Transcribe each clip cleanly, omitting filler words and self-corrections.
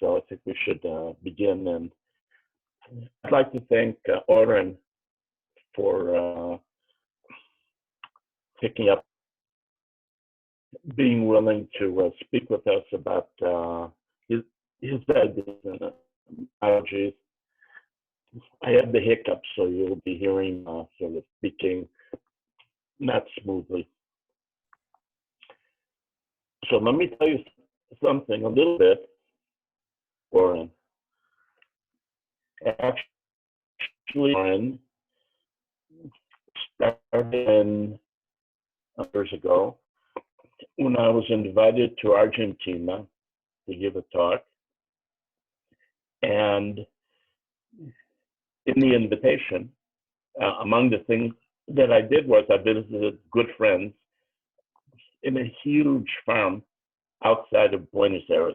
So I think we should begin. And I'd like to thank Oren for picking up, being willing to speak with us about his ideas and analogies. I have the hiccups, so you'll be hearing sort of speaking not smoothly. So let me tell you something a little bit, Oren. Actually, Oren started years ago when I was invited to Argentina to give a talk. And in the invitation, among the things that I did was I visited good friends in a huge farm outside of Buenos Aires.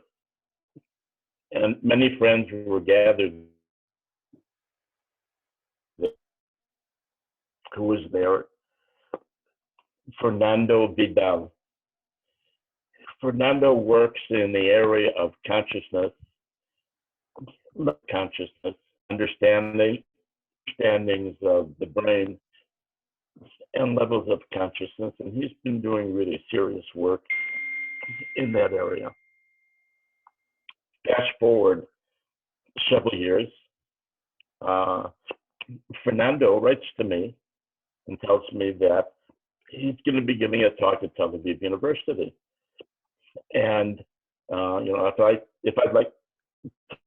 And many friends were gathered who was there. Fernando Vidal. Fernando works in the area of consciousness, understandings of the brain and levels of consciousness, and he's been doing really serious work in that area. Fast forward several years, Fernando writes to me and tells me that he's going to be giving a talk at Tel Aviv University, and if I'd like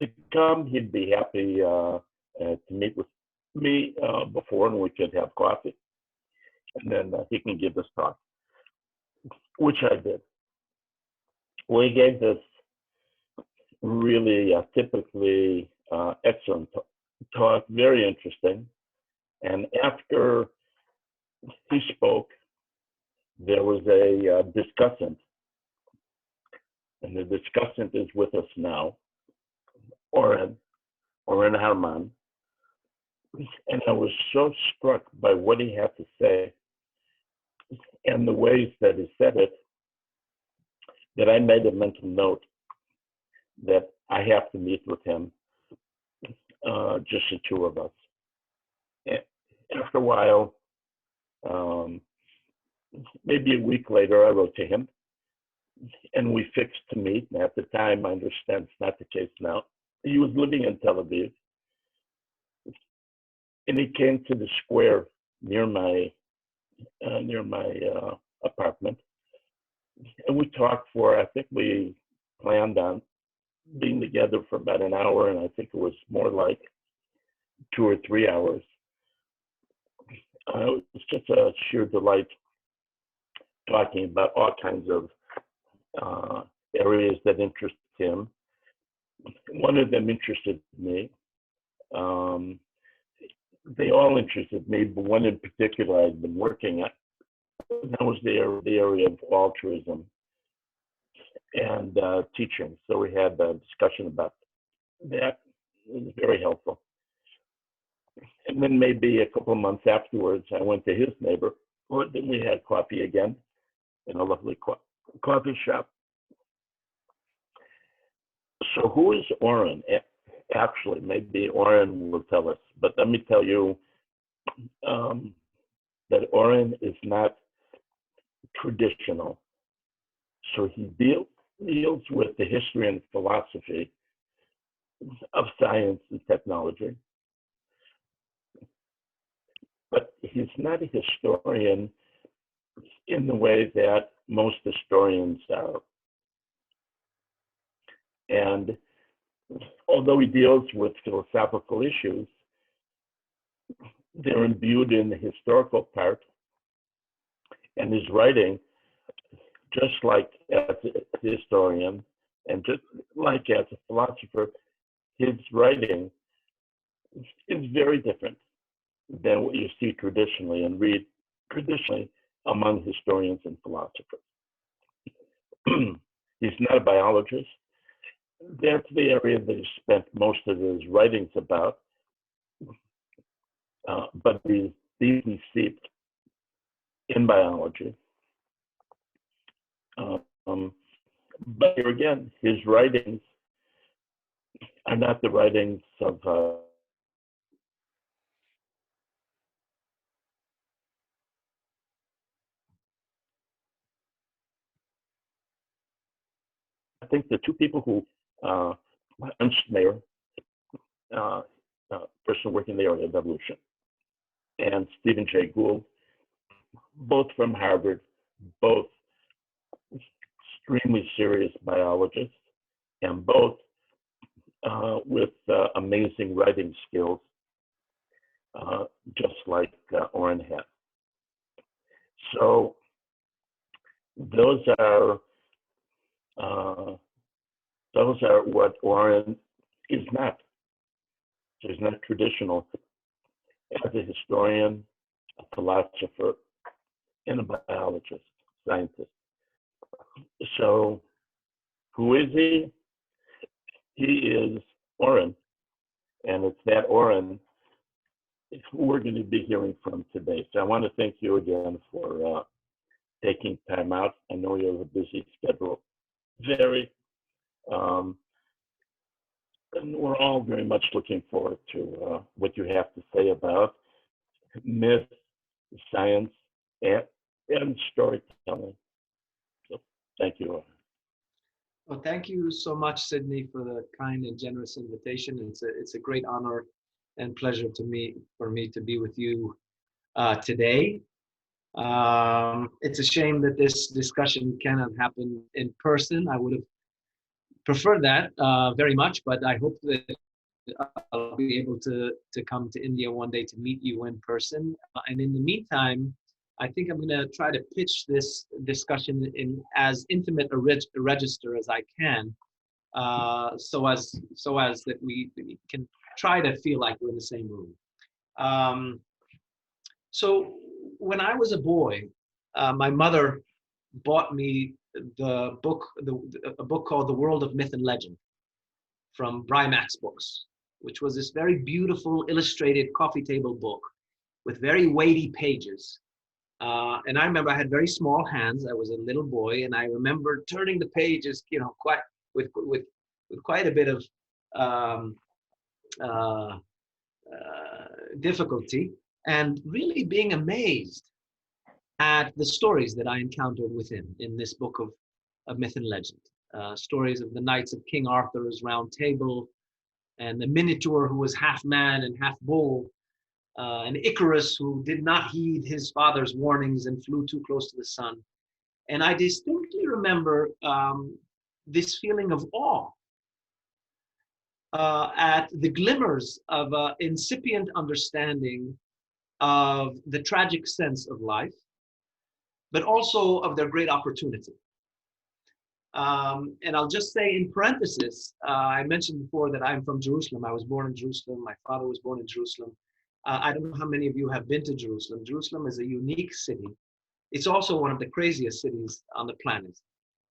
to come, he'd be happy to meet with me before, and we could have coffee, and then he can give this talk, which I did. We gave this really typically excellent talk, very interesting. And after he spoke, there was a discussant, and the discussant is with us now, Oren Harman. And I was so struck by what he had to say and the ways that he said it that I made a mental note that I have to meet with him, just the two of us. And after a while, maybe a week later, I wrote to him, and we fixed to meet. And at the time, I understand it's not the case now. He was living in Tel Aviv, and he came to the square near my apartment, and we talked for, I think we planned on being together for about an hour, and I think it was more like 2 or 3 hours. It was just a sheer delight talking about all kinds of areas that interest him. One of them interested me. They all interested me, but one in particular I'd been working at. That was the area of altruism and teaching. So we had a discussion about that. It was very helpful. And then maybe a couple of months afterwards, I went to his neighborhood, and we had coffee again in a lovely coffee shop. So who is Oren? Actually, maybe Oren will tell us, but let me tell you that Oren is not traditional. So he deals with the history and philosophy of science and technology, but he's not a historian in the way that most historians are. And although he deals with philosophical issues, they're imbued in the historical part, and his writing, just like as a historian and just like as a philosopher, his writing is very different than what you see traditionally and read traditionally among historians and philosophers. He's not a biologist. That's the area that he spent most of his writings about, but he's deeply steeped in biology. But here again, his writings are not the writings of I think the two people who Ernst Mayr, person working in the area of evolution, and Stephen Jay Gould, both from Harvard, both extremely serious biologists, and both with amazing writing skills, just like Oren had. So those are what Oren is not. He's not traditional as a historian, a philosopher, and a biologist, scientist. So who is he? He is Oren, and it's that Oren who we're going to be hearing from today. So I want to thank you again for taking time out. I know you have a busy schedule. And we're all very much looking forward to what you have to say about myth, science, and storytelling. So thank you. Well, thank you so much, Sydney, for the kind and generous invitation. It's a great honor and pleasure for me to be with you today. It's a shame that this discussion cannot happen in person. I would have preferred that very much, but I hope that I'll be able to come to India one day to meet you in person. And in the meantime, I think I'm going to try to pitch this discussion in as intimate a register as I can, so as that we can try to feel like we're in the same room. So when I was a boy, my mother bought me a book called The World of Myth and Legend from Brymax Books, which was this very beautiful illustrated coffee table book with very weighty pages. And I remember I had very small hands. I was a little boy, and I remember turning the pages, with quite a bit of difficulty, and really being amazed at the stories that I encountered within in this book of myth and legend. Stories of the knights of King Arthur's Round Table, and the Minotaur who was half man and half bull, and Icarus who did not heed his father's warnings and flew too close to the sun. And I distinctly remember this feeling of awe at the glimmers of incipient understanding of the tragic sense of life, but also of their great opportunity. And I'll just say in parenthesis, I mentioned before that I'm from Jerusalem. I was born in Jerusalem. My father was born in Jerusalem. I don't know how many of you have been to Jerusalem. Jerusalem is a unique city. It's also one of the craziest cities on the planet.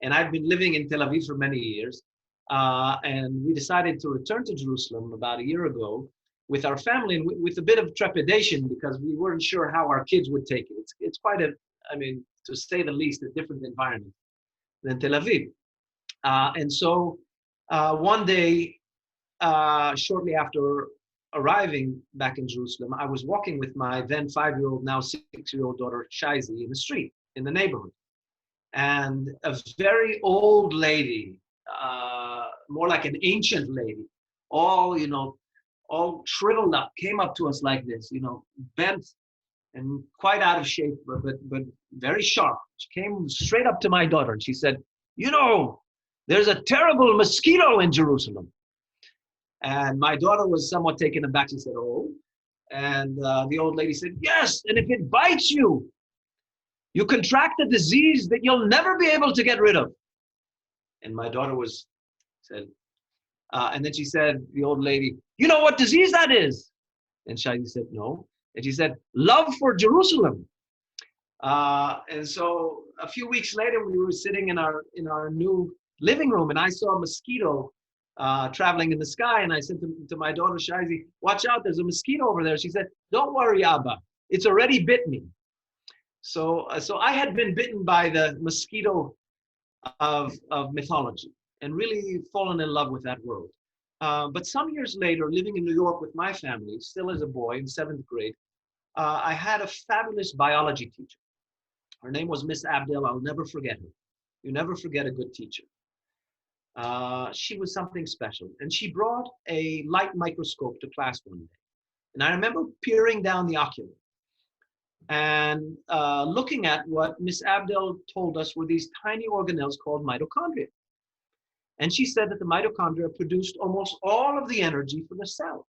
And I've been living in Tel Aviv for many years. And we decided to return to Jerusalem about a year ago with our family, and with a bit of trepidation, because we weren't sure how our kids would take it. It's quite to say the least, a different environment than Tel Aviv. And so one day, shortly after arriving back in Jerusalem, I was walking with my then 5-year-old, now 6-year-old daughter, Shaizi, in the street, in the neighborhood. And a very old lady, more like an ancient lady, all shriveled up, came up to us like this, bent and quite out of shape, but very sharp. She came straight up to my daughter and she said, there's a terrible mosquito in Jerusalem. And my daughter was somewhat taken aback. She said, oh. And the old lady said, yes, and if it bites you, you contract a disease that you'll never be able to get rid of. And my daughter said, and then she said, the old lady, you know what disease that is? And Shai said, no. And she said, love for Jerusalem. And so a few weeks later, we were sitting in our new living room, and I saw a mosquito traveling in the sky. And I said to my daughter, Shaizi, watch out, there's a mosquito over there. She said, don't worry, Abba, it's already bit me. So I had been bitten by the mosquito of mythology and really fallen in love with that world. But some years later, living in New York with my family, still as a boy in 7th grade, I had a fabulous biology teacher. Her name was Miss Abdel. I'll never forget her. You never forget a good teacher. She was something special. And she brought a light microscope to class one day. And I remember peering down the ocular and looking at what Miss Abdel told us were these tiny organelles called mitochondria. And she said that the mitochondria produced almost all of the energy for the cell.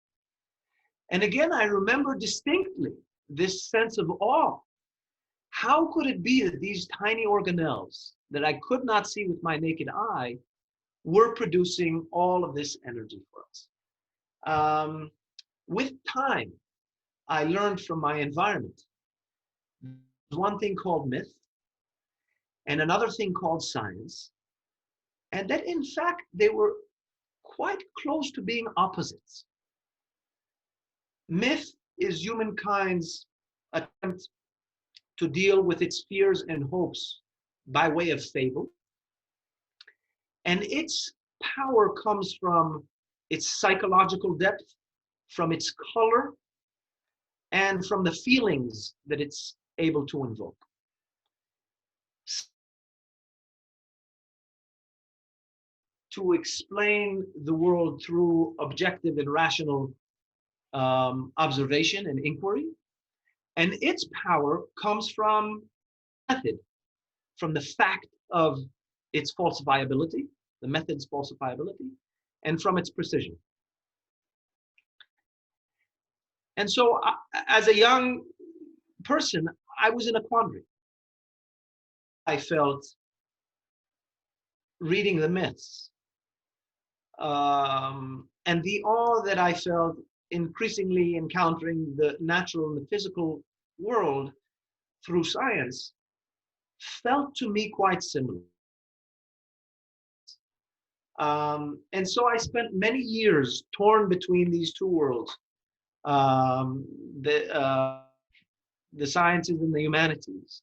And again, I remember distinctly this sense of awe. How could it be that these tiny organelles that I could not see with my naked eye were producing all of this energy for us? With time, I learned from my environment. There's one thing called myth and another thing called science. And that in fact, they were quite close to being opposites. Myth is humankind's attempt to deal with its fears and hopes by way of fable. And its power comes from its psychological depth, from its color, and from the feelings that it's able to invoke. To explain the world through objective and rational observation and inquiry. And its power comes from method, from the fact of its falsifiability, the method's falsifiability, and from its precision. And so as a young person, I was in a quandary. I felt reading the myths and the awe that I felt increasingly encountering the natural and the physical world through science felt to me quite similar. And so I spent many years torn between these two worlds, the sciences and the humanities,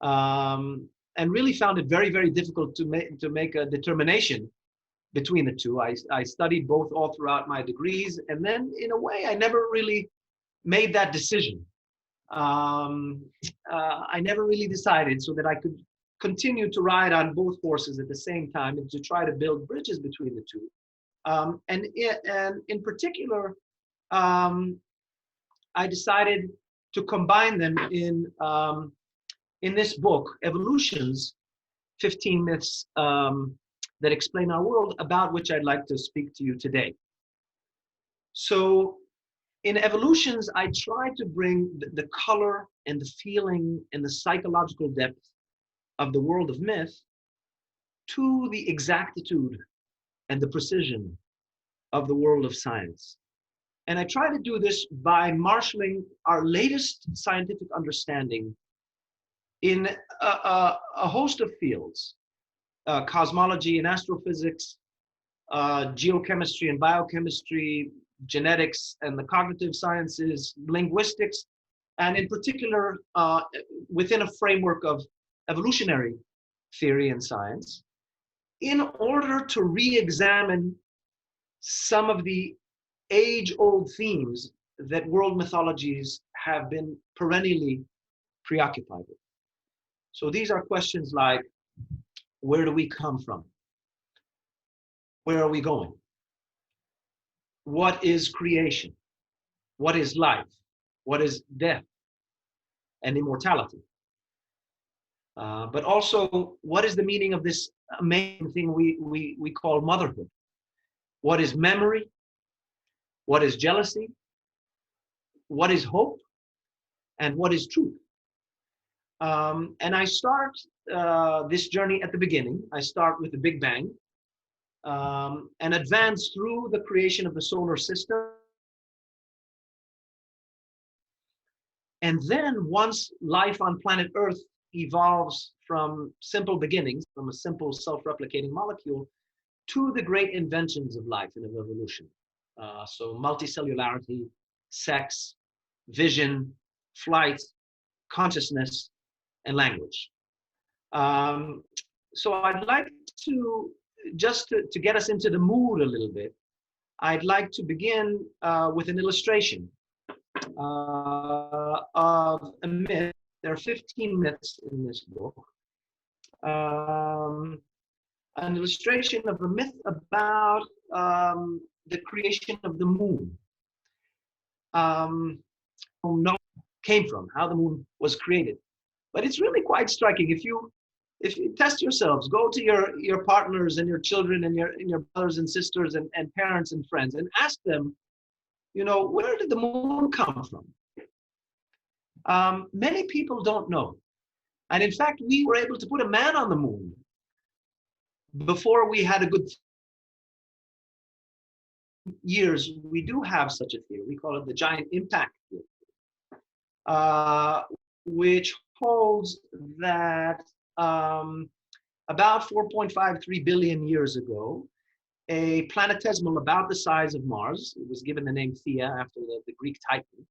and really found it very, very difficult to make a determination between the two. I studied both all throughout my degrees, and then in a way, I never really made that decision. I never really decided so that I could continue to ride on both horses at the same time and to try to build bridges between the two. And in particular, I decided to combine them in this book, Evolutions, 15 Myths that Explain Our World, about which I'd like to speak to you today. So in Evolutions, I try to bring the color and the feeling and the psychological depth of the world of myth to the exactitude and the precision of the world of science. And I try to do this by marshaling our latest scientific understanding in a host of fields, cosmology and astrophysics, geochemistry and biochemistry, genetics and the cognitive sciences, linguistics, and in particular, within a framework of evolutionary theory and science, in order to re-examine some of the age-old themes that world mythologies have been perennially preoccupied with. So these are questions like, where do we come from? Where are we going? What is creation? What is life? What is death and immortality? But also, what is the meaning of this amazing thing we call motherhood? What is memory? What is jealousy? What is hope? And what is truth? And I start this journey at the beginning. I start with the Big Bang and advance through the creation of the solar system. And then once life on planet Earth evolves from simple beginnings, from a simple self-replicating molecule, to the great inventions of life and of evolution. So multicellularity, sex, vision, flight, consciousness, and language. So I'd like to, just to get us into the mood a little bit, I'd like to begin with an illustration of a myth. There are 15 myths in this book. An illustration of a myth about the creation of the moon. No came from, how the moon was created. But it's really quite striking. If you test yourselves, go to your partners and your children and your brothers and sisters and parents and friends and ask them, you know, where did the moon come from? Many people don't know. And in fact, we were able to put a man on the moon before we had a good years. We do have such a theory. We call it the giant impact theory, which holds that about 4.53 billion years ago, a planetesimal about the size of Mars, it was given the name Thea after the Greek Titan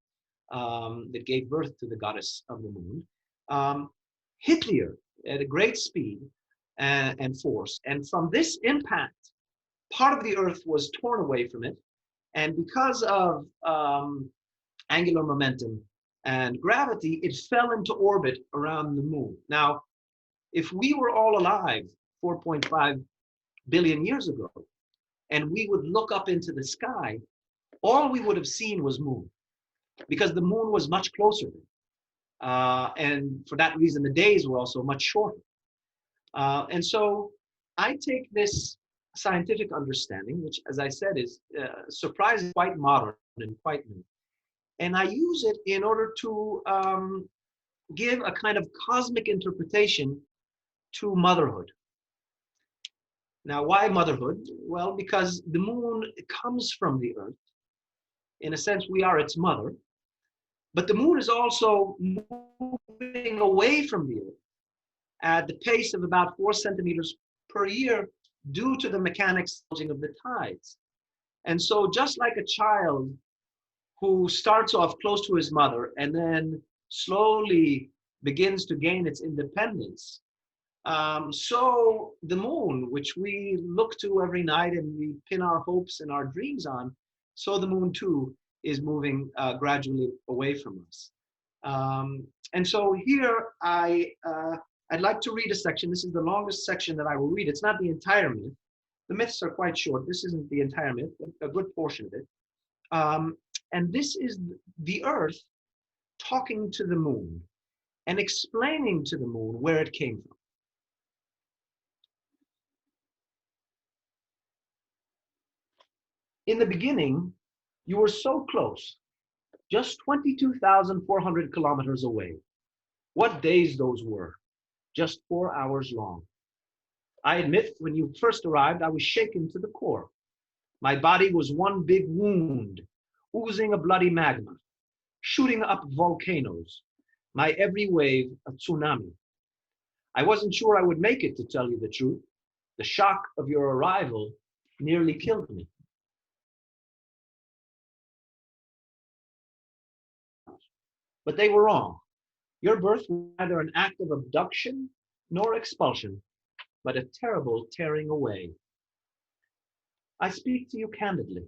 that gave birth to the goddess of the moon, hit the Earth at a great speed and force. And from this impact, part of the Earth was torn away from it. And because of angular momentum and gravity, it fell into orbit around the moon. Now, if we were all alive 4.5 billion years ago, and we would look up into the sky, all we would have seen was moon, because the moon was much closer. And for that reason, the days were also much shorter. And so I take this scientific understanding, which, as I said, is surprisingly quite modern and quite new, and I use it in order to give a kind of cosmic interpretation to motherhood. Now, why motherhood? Well, because the moon comes from the Earth. In a sense, we are its mother. But the moon is also moving away from the Earth at the pace of about 4 centimeters per year due to the mechanics of the tides. And so just like a child who starts off close to his mother and then slowly begins to gain its independence, so the moon, which we look to every night and we pin our hopes and our dreams on, so the moon too is moving gradually away from us. And so here I'd like to read a section. This is the longest section that I will read. It's not the entire myth. The myths are quite short. This isn't the entire myth, but a good portion of it. And this is the Earth talking to the moon and explaining to the moon where it came from. In the beginning, you were so close, just 22,400 kilometers away. What days those were, just 4 hours long. I admit, when you first arrived, I was shaken to the core. My body was one big wound, oozing a bloody magma, shooting up volcanoes, my every wave a tsunami. I wasn't sure I would make it, to tell you the truth. The shock of your arrival nearly killed me. But they were wrong. Your birth was neither an act of abduction nor expulsion, but a terrible tearing away. I speak to you candidly.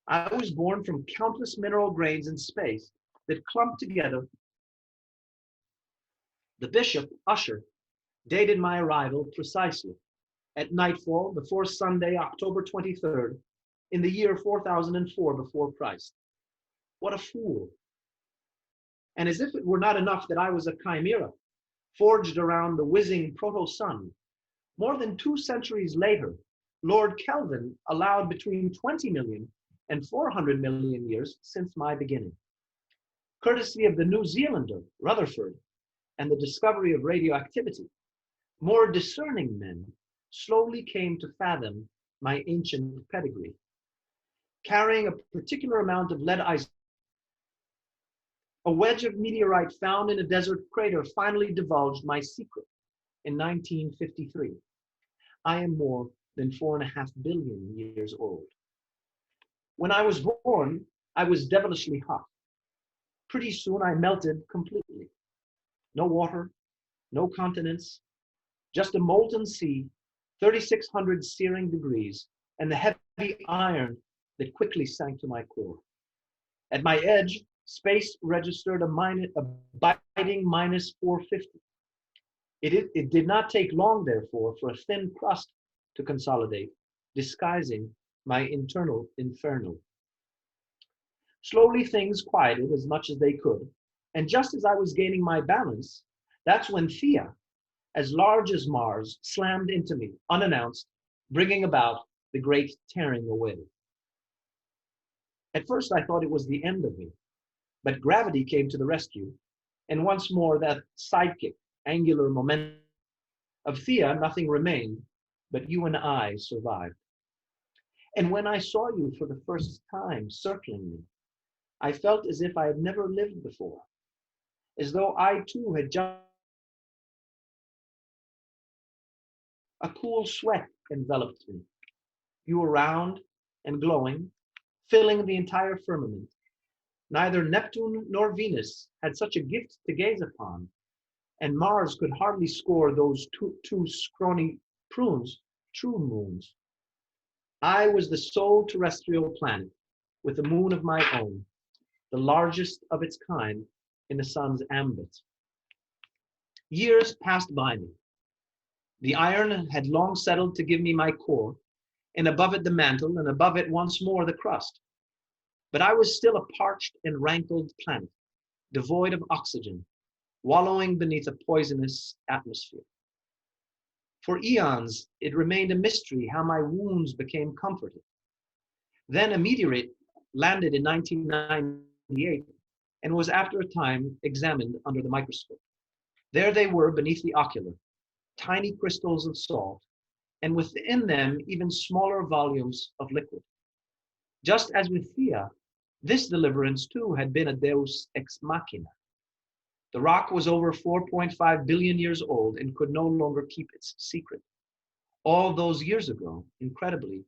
I was born from countless mineral grains in space that clumped together. The bishop, Usher, dated my arrival precisely at nightfall before Sunday, October 23rd, in the year 4004 before Christ. What a fool. And as if it were not enough that I was a chimera, forged around the whizzing proto-sun, more than 2 centuries later, Lord Kelvin allowed between 20 million and 400 million years since my beginning. Courtesy of the New Zealander, Rutherford, and the discovery of radioactivity, more discerning men slowly came to fathom my ancient pedigree. Carrying a particular amount of lead isotope, a wedge of meteorite found in a desert crater finally divulged my secret in 1953. I am more than 4.5 billion years old. When I was born, I was devilishly hot. Pretty soon I melted completely. No water, no continents, just a molten sea, 3,600 searing degrees, and the heavy iron that quickly sank to my core. At my edge, space registered a biting minus 450. It did not take long, therefore, for a thin crust to consolidate, disguising my internal inferno. Slowly things quieted as much as they could, and just as I was gaining my balance, that's when Thea, as large as Mars, slammed into me, unannounced, bringing about the great tearing away. At first I thought it was the end of me, but gravity came to the rescue, and once more that sidekick, angular momentum. Of Thea, nothing remained, but you and I survived. And when I saw you for the first time circling me, I felt as if I had never lived before, as though I too had just. A cool sweat enveloped me. You were round and glowing, filling the entire firmament. Neither Neptune nor Venus had such a gift to gaze upon, and Mars could hardly score those two scrawny prunes true moons. I was the sole terrestrial planet with a moon of my own, the largest of its kind in the sun's ambit. Years passed by me. The iron had long settled to give me my core, and above it the mantle, and above it once more the crust. But I was still a parched and rankled planet, devoid of oxygen, wallowing beneath a poisonous atmosphere. For eons, it remained a mystery how my wounds became comforted. Then a meteorite landed in 1998 and was after a time examined under the microscope. There they were beneath the ocular, tiny crystals of salt, and within them even smaller volumes of liquid. Just as with Thea, this deliverance too had been a deus ex machina. The rock was over 4.5 billion years old and could no longer keep its secret. All those years ago, incredibly,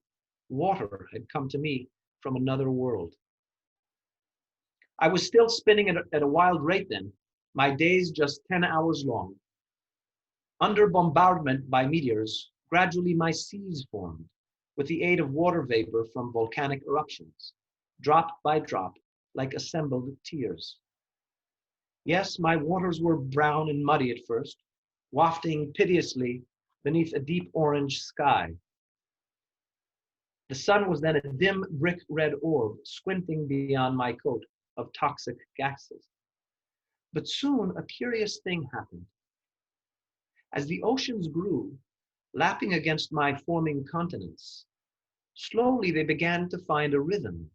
water had come to me from another world. I was still spinning at a wild rate then, my days just 10 hours long. Under bombardment by meteors, gradually my seas formed, with the aid of water vapor from volcanic eruptions, drop by drop, like assembled tears. Yes, my waters were brown and muddy at first, wafting piteously beneath a deep orange sky. The sun was then a dim brick red orb, squinting beyond my coat of toxic gases. But soon a curious thing happened. As the oceans grew, lapping against my forming continents, slowly they began to find a rhythm.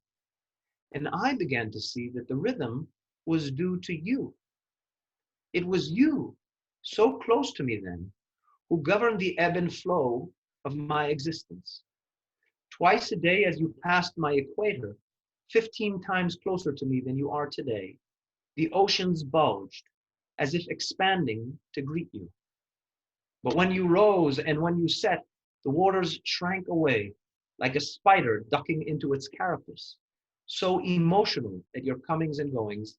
And I began to see that the rhythm was due to you. It was you, so close to me then, who governed the ebb and flow of my existence. Twice a day as you passed my equator, 15 times closer to me than you are today, the oceans bulged, as if expanding to greet you. But when you rose and when you set, the waters shrank away, like a spider ducking into its carapace, so emotional at your comings and goings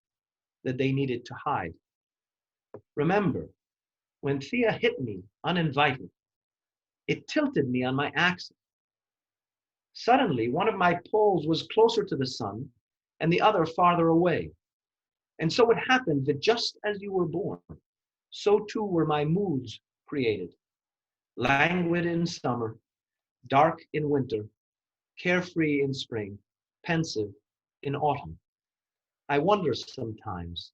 that they needed to hide. Remember, when Thea hit me uninvited, it tilted me on my axis. Suddenly, one of my poles was closer to the sun and the other farther away. And so it happened that just as you were born, so too were my moods created. Languid in summer, dark in winter, carefree in spring, pensive in autumn. I wonder sometimes,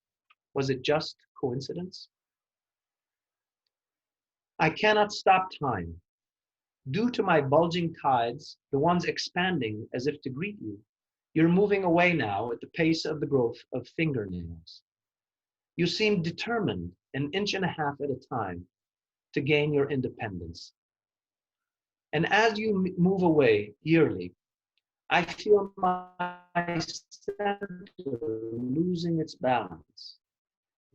was it just coincidence? I cannot stop time. Due to my bulging tides, the ones expanding as if to greet you, you're moving away now at the pace of the growth of fingernails. You seem determined, an inch and a half at a time, to gain your independence. And as you move away yearly, I feel my center losing its balance,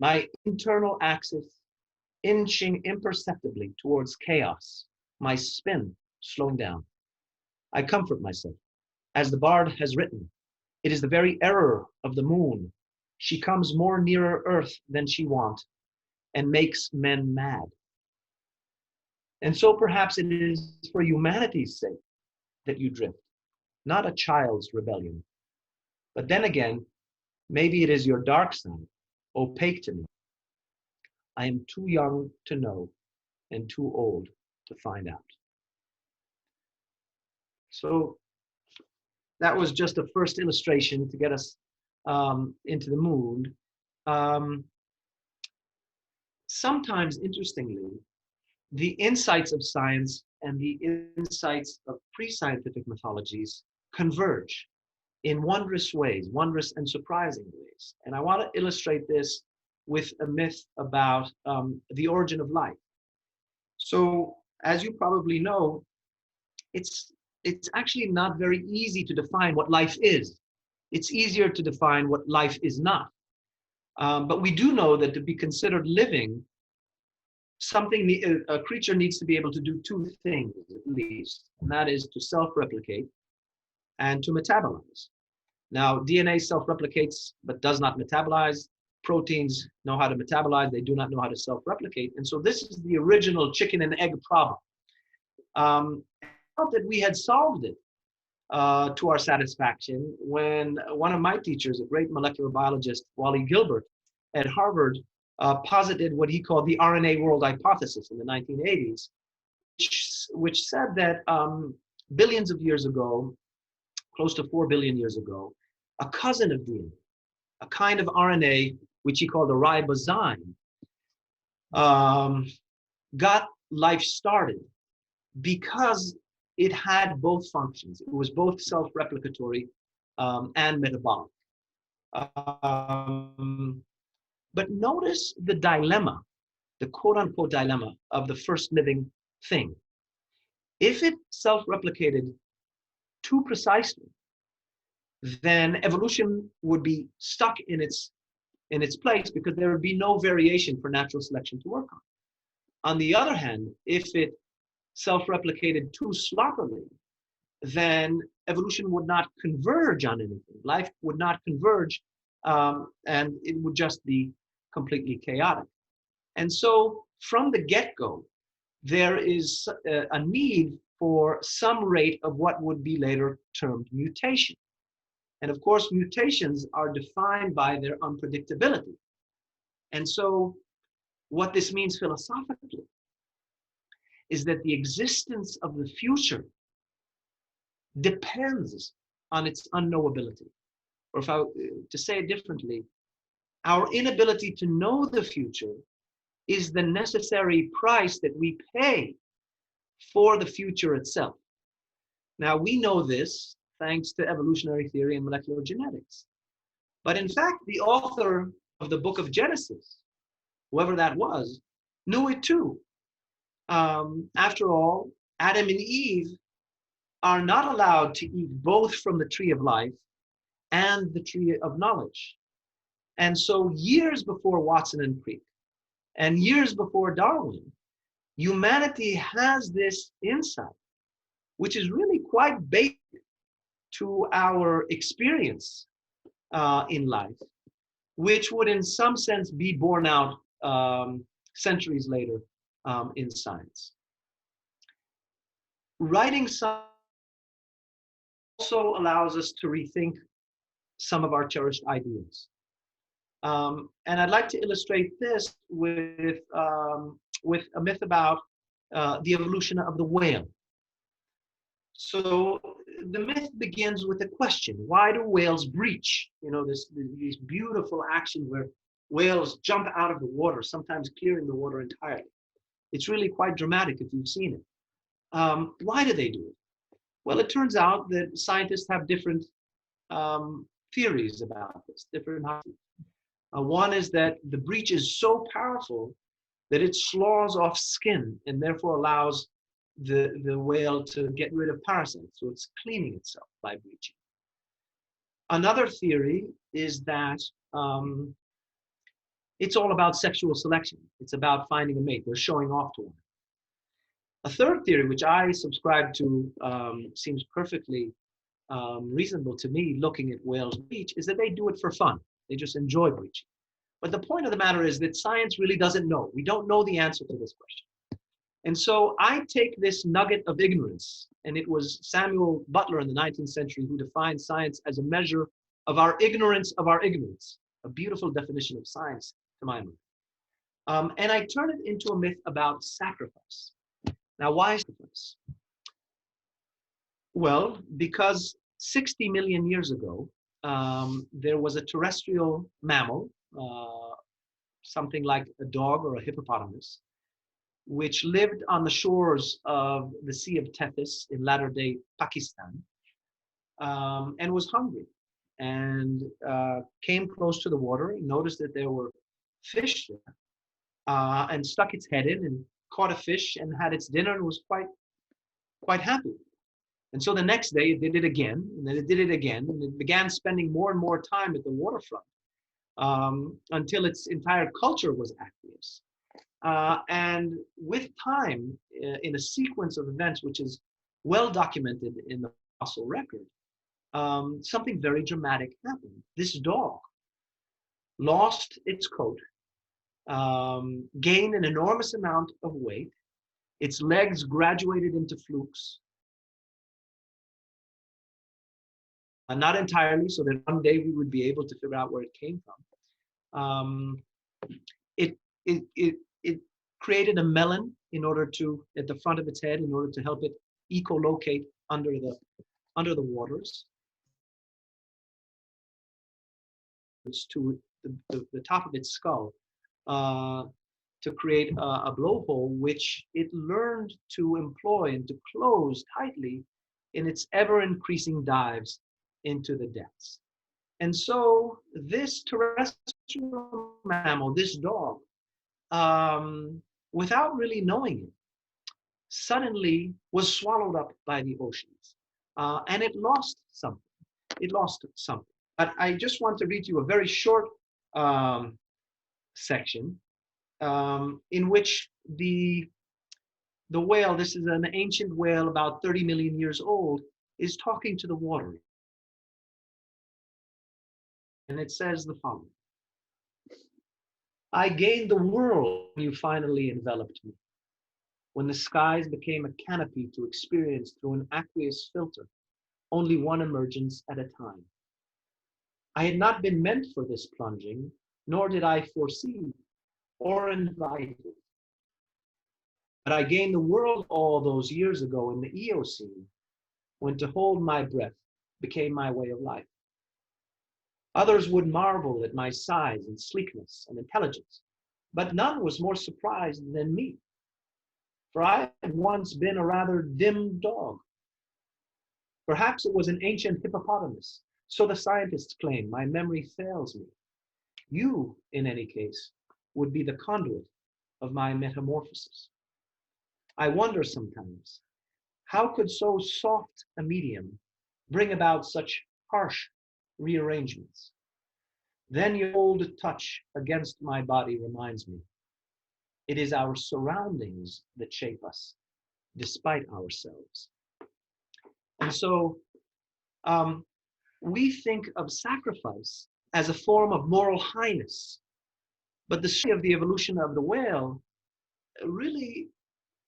my internal axis inching imperceptibly towards chaos, my spin slowing down. I comfort myself. As the bard has written, it is the very error of the moon. She comes more nearer earth than she wont and makes men mad. And so perhaps it is for humanity's sake that you drift, not a child's rebellion. But then again, maybe it is your dark side, opaque to me. I am too young to know and too old to find out. So that was just a first illustration to get us into the mood. Sometimes, interestingly, the insights of science and the insights of pre-scientific mythologies converge in wondrous ways, wondrous and surprising ways. And I want to illustrate this with a myth about the origin of life. So, as you probably know, it's actually not very easy to define what life is. It's easier to define what life is not. But we do know that to be considered living, a creature needs to be able to do two things at least, and that is to self-replicate and to metabolize. Now, DNA self-replicates but does not metabolize. Proteins know how to metabolize, they do not know how to self-replicate. And so this is the original chicken and egg problem. I thought that we had solved it to our satisfaction when one of my teachers, a great molecular biologist, Wally Gilbert at Harvard, posited what he called the Rna World Hypothesis in the 1980s, which said that billions of years ago, close to 4 billion years ago, a cousin of DNA, a kind of RNA, which he called a ribozyme, got life started because it had both functions. It was both self-replicatory and metabolic. But notice the dilemma, the quote-unquote dilemma of the first living thing. If it self-replicated too precisely, then evolution would be stuck in its place because there would be no variation for natural selection to work on. On the other hand, if it self-replicated too sloppily, then evolution would not converge on anything. Life would not converge, and it would just be completely chaotic. And so from the get-go, there is a need for some rate of what would be later termed mutation. And of course, mutations are defined by their unpredictability. And so what this means philosophically is that the existence of the future depends on its unknowability. Or to say it differently, our inability to know the future is the necessary price that we pay for the future itself. Now, we know this thanks to evolutionary theory and molecular genetics. But in fact, the author of the book of Genesis, whoever that was, knew it too. After all, Adam and Eve are not allowed to eat both from the tree of life and the tree of knowledge. And so years before Watson and Crick, and years before Darwin, humanity has this insight, which is really quite basic to our experience in life, which would in some sense be borne out centuries later in science. Writing science also allows us to rethink some of our cherished ideas. And I'd like to illustrate this with a myth about the evolution of the whale. So the myth begins with a question: why do whales breach? You know, this beautiful action where whales jump out of the water, sometimes clearing the water entirely. It's really quite dramatic if you've seen it. Why do they do it? Well, it turns out that scientists have different theories about this, different hypotheses. One is that the breach is so powerful that it slows off skin and therefore allows the whale to get rid of parasites. So it's cleaning itself by breaching. Another theory is that it's all about sexual selection. It's about finding a mate. They're showing off to one. A third theory, which I subscribe to, seems perfectly reasonable to me looking at whales breach, is that they do it for fun. They just enjoy breaching. But the point of the matter is that science really doesn't know. We don't know the answer to this question. And so I take this nugget of ignorance, and it was Samuel Butler in the 19th century who defined science as a measure of our ignorance, a beautiful definition of science to my mind. And I turn it into a myth about sacrifice. Now, why sacrifice? Well, because 60 million years ago, there was a terrestrial mammal, something like a dog or a hippopotamus, which lived on the shores of the Sea of Tethys in latter-day Pakistan, and was hungry, and came close to the water, noticed that there were fish there, and stuck its head in and caught a fish and had its dinner and was quite happy. And so the next day it did it again, and then it did it again, and it began spending more and more time at the waterfront until its entire culture was aqueous. And with time, in a sequence of events which is well documented in the fossil record, something very dramatic happened. This dog lost its coat, gained an enormous amount of weight, its legs graduated into flukes. Not entirely, so that one day we would be able to figure out where it came from. It created a melon in order to, at the front of its head, in order to help it echolocate under the waters. To the top of its skull to create a blowhole, which it learned to employ and to close tightly in its ever-increasing dives into the depths. And so this terrestrial mammal, this dog, without really knowing it, suddenly was swallowed up by the oceans. And it lost something. But I just want to read you a very short section in which the whale, this is an ancient whale about 30 million years old, is talking to the water. And it says the following: I gained the world when you finally enveloped me, when the skies became a canopy to experience through an aqueous filter, only one emergence at a time. I had not been meant for this plunging, nor did I foresee or invite it. But I gained the world all those years ago in the Eocene, when to hold my breath became my way of life. Others would marvel at my size and sleekness and intelligence, but none was more surprised than me, for I had once been a rather dim dog. Perhaps it was an ancient hippopotamus, so the scientists claim. My memory fails me. You, in any case, would be the conduit of my metamorphosis. I wonder sometimes, how could so soft a medium bring about such harsh rearrangements? Then your old touch against my body reminds me, it is our surroundings that shape us, despite ourselves. And so we think of sacrifice as a form of moral highness, but the story of the evolution of the whale really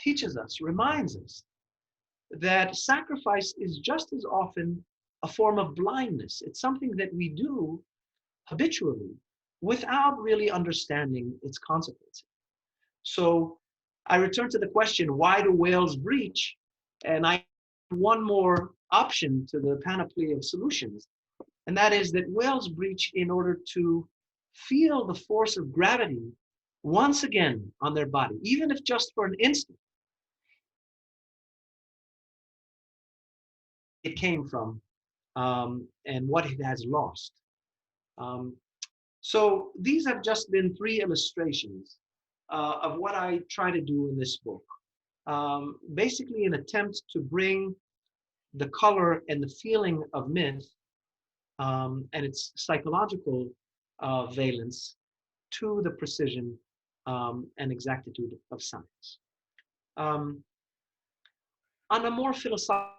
teaches us, reminds us, that sacrifice is just as often a form of blindness. It's something that we do habitually without really understanding its consequences. So I return to the question, why do whales breach? And I have one more option to the panoply of solutions, and that is that whales breach in order to feel the force of gravity once again on their body, even if just for an instant. It came from and what it has lost. So these have just been 3 illustrations of what I try to do in this book. Basically an attempt to bring the color and the feeling of myth and its psychological valence to the precision and exactitude of science. On a more philosophical,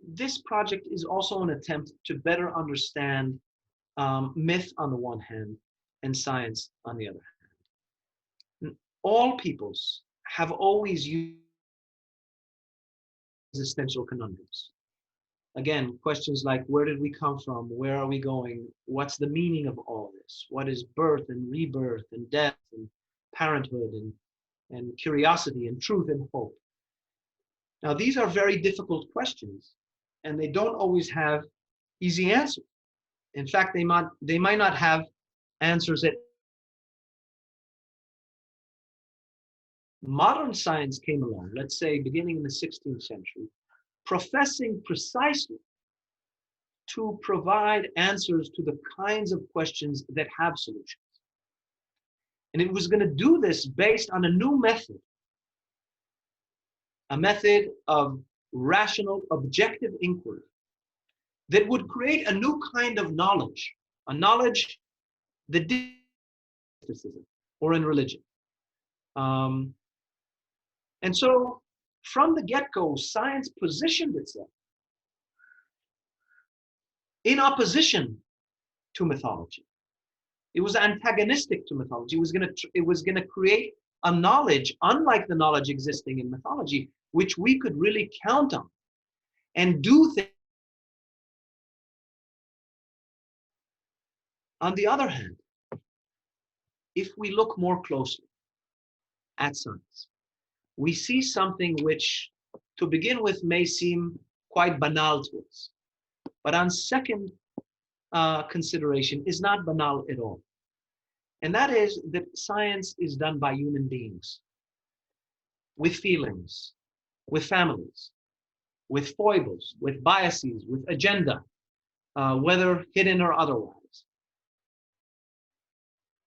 this project is also an attempt to better understand myth on the one hand and science on the other hand. all peoples have always used existential conundrums. Again, questions like, where did we come from? Where are we going? What's the meaning of all this? What is birth and rebirth and death and parenthood and curiosity and truth and hope? Now, these are very difficult questions, and they don't always have easy answers. In fact, they might not have answers at modern science came along, let's say beginning in the 16th century, professing precisely to provide answers to the kinds of questions that have solutions. And it was going to do this based on a new method, a method of rational, objective inquiry that would create a new kind of knowledge, a knowledge that did in mysticism or in religion. And so from the get-go, science positioned itself in opposition to mythology. It was antagonistic to mythology. It was gonna create a knowledge, unlike the knowledge existing in mythology, which we could really count on and do things. On the other hand, if we look more closely at science, we see something which, to begin with, may seem quite banal to us, but on second consideration is not banal at all. And that is that science is done by human beings with feelings, with families, with foibles, with biases, with agenda, whether hidden or otherwise.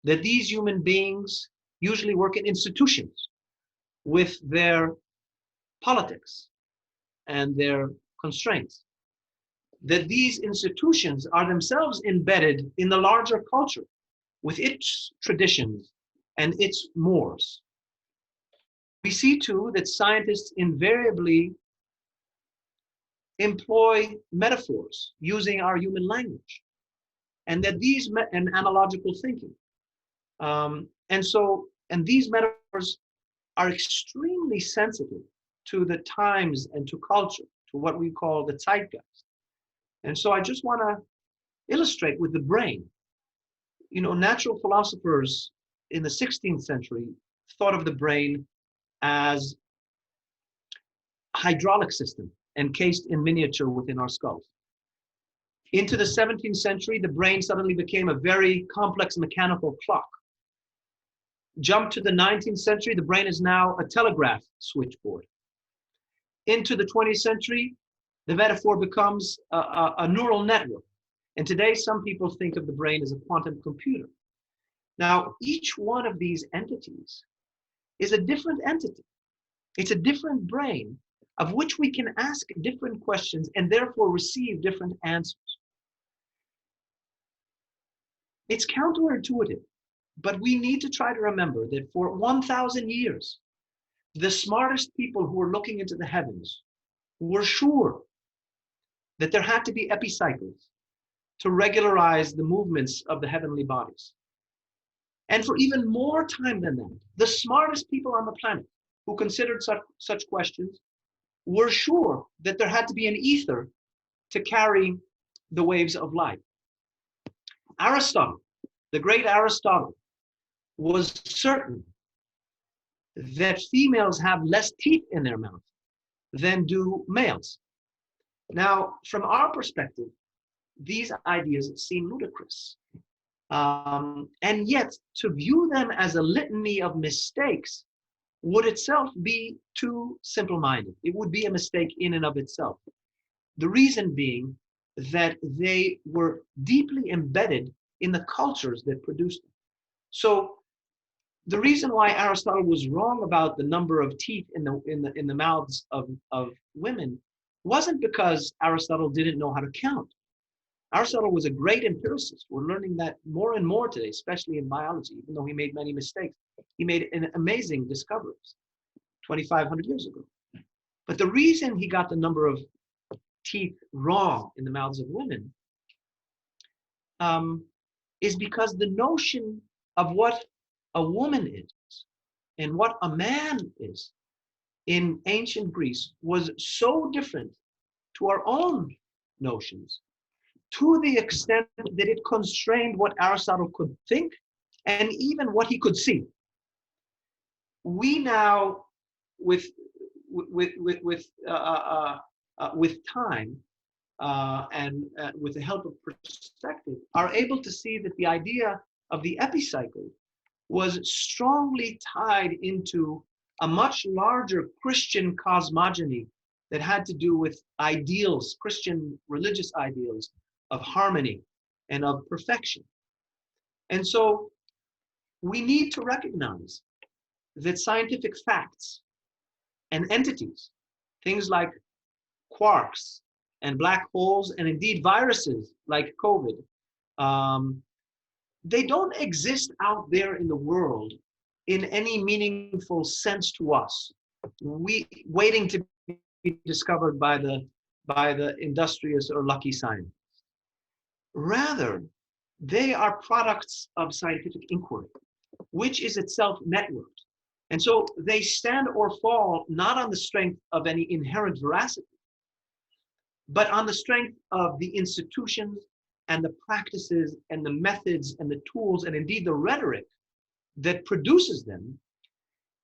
That these human beings usually work in institutions with their politics and their constraints. That these institutions are themselves embedded in the larger culture with its traditions and its mores. We see too that scientists invariably employ metaphors using our human language, and that these and analogical thinking. And these metaphors are extremely sensitive to the times and to culture, to what we call the zeitgeist. And so I just want to illustrate with the brain. You know, natural philosophers in the 16th century thought of the brain as a hydraulic system encased in miniature within our skulls. Into the 17th century, the brain suddenly became a very complex mechanical clock. Jump to the 19th century, the brain is now a telegraph switchboard. Into the 20th century, the metaphor becomes a neural network. And today, some people think of the brain as a quantum computer. Now, each one of these entities is a different entity. It's a different brain of which we can ask different questions and therefore receive different answers. It's counterintuitive, but we need to try to remember that for 1,000 years, the smartest people who were looking into the heavens were sure that there had to be epicycles to regularize the movements of the heavenly bodies. And for even more time than that, the smartest people on the planet who considered such questions were sure that there had to be an ether to carry the waves of light. Aristotle, the great Aristotle, was certain that females have less teeth in their mouth than do males. Now, from our perspective, these ideas seem ludicrous. And yet, to view them as a litany of mistakes would itself be too simple-minded. It would be a mistake in and of itself. The reason being that they were deeply embedded in the cultures that produced them. So the reason why Aristotle was wrong about the number of teeth in the mouths of women wasn't because Aristotle didn't know how to count. Aristotle was a great empiricist. We're learning that more and more today, especially in biology, even though he made many mistakes. He made amazing discoveries 2,500 years ago. But the reason he got the number of teeth wrong in the mouths of women is because the notion of what a woman is and what a man is in ancient Greece was so different to our own notions, to the extent that it constrained what Aristotle could think and even what he could see. We now, with time and with the help of perspective, are able to see that the idea of the epicycle was strongly tied into a much larger Christian cosmogony that had to do with ideals, Christian religious ideals of harmony and of perfection. And so we need to recognize that scientific facts and entities, things like quarks and black holes, and indeed viruses like COVID, they don't exist out there in the world in any meaningful sense to us, waiting to be discovered by the industrious or lucky scientists. Rather, they are products of scientific inquiry, which is itself networked. And so they stand or fall not on the strength of any inherent veracity, but on the strength of the institutions and the practices and the methods and the tools and indeed the rhetoric that produces them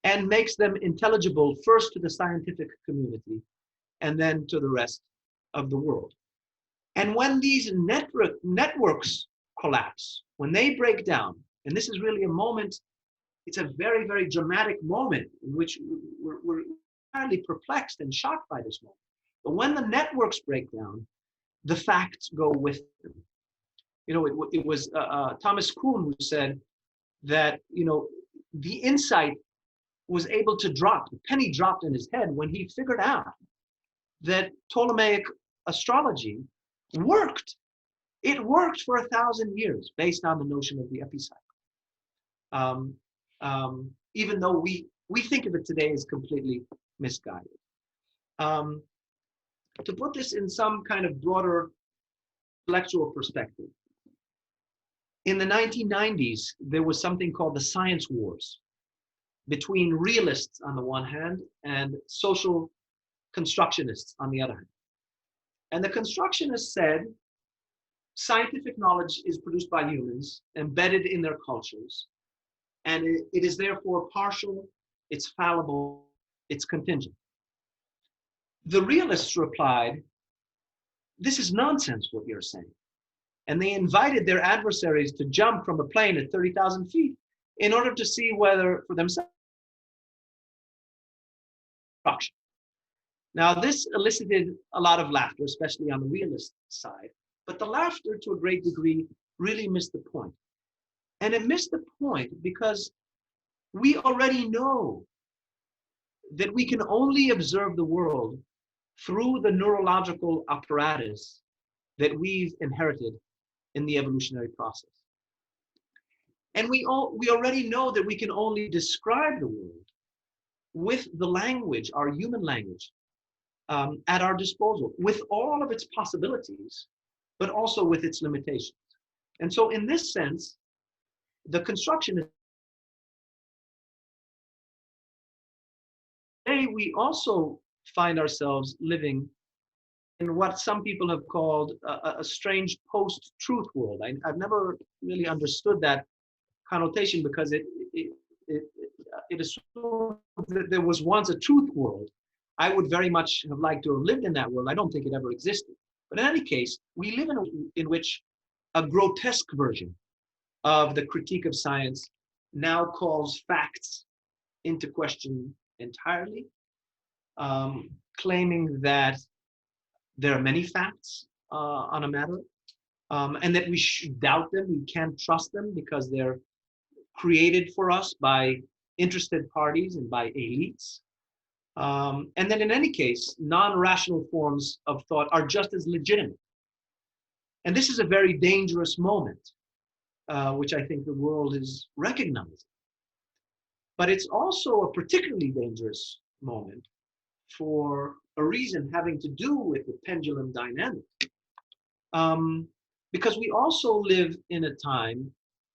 and makes them intelligible first to the scientific community and then to the rest of the world. And when these networks collapse, when they break down, and this is really a moment, it's a very, very dramatic moment in which we're entirely perplexed and shocked by this moment. But when the networks break down, the facts go with them. You know, it was Thomas Kuhn who said that, you know, the insight was able to drop, the penny dropped in his head when he figured out that Ptolemaic astrology worked. It worked for 1,000 years based on the notion of the epicycle. Even though we think of it today as completely misguided. To put this in some kind of broader intellectual perspective, in the 1990s, there was something called the science wars between realists on the one hand and social constructionists on the other hand. And the constructionists said scientific knowledge is produced by humans, embedded in their cultures, and it is therefore partial, it's fallible, it's contingent. The realists replied, this is nonsense what you're saying. And they invited their adversaries to jump from a plane at 30,000 feet in order to see whether for themselves. Now this elicited a lot of laughter, especially on the realist side, but the laughter to a great degree really missed the point. And it missed the point because we already know that we can only observe the world through the neurological apparatus that we've inherited in the evolutionary process. And we already know that we can only describe the world with the language, our human language, at our disposal, with all of its possibilities, but also with its limitations. And so in this sense, the construction today, we also find ourselves living in what some people have called a strange post-truth world. I've never really understood that connotation because it assumes that there was once a truth world. I would very much have liked to have lived in that world. I don't think it ever existed. But in any case, we live in which a grotesque version of the critique of science now calls facts into question entirely, claiming that there are many facts on a matter, and that we should doubt them, we can't trust them because they're created for us by interested parties and by elites. And then in any case, non-rational forms of thought are just as legitimate. And this is a very dangerous moment, which I think the world is recognizing. But it's also a particularly dangerous moment for a reason having to do with the pendulum dynamic. Because we also live in a time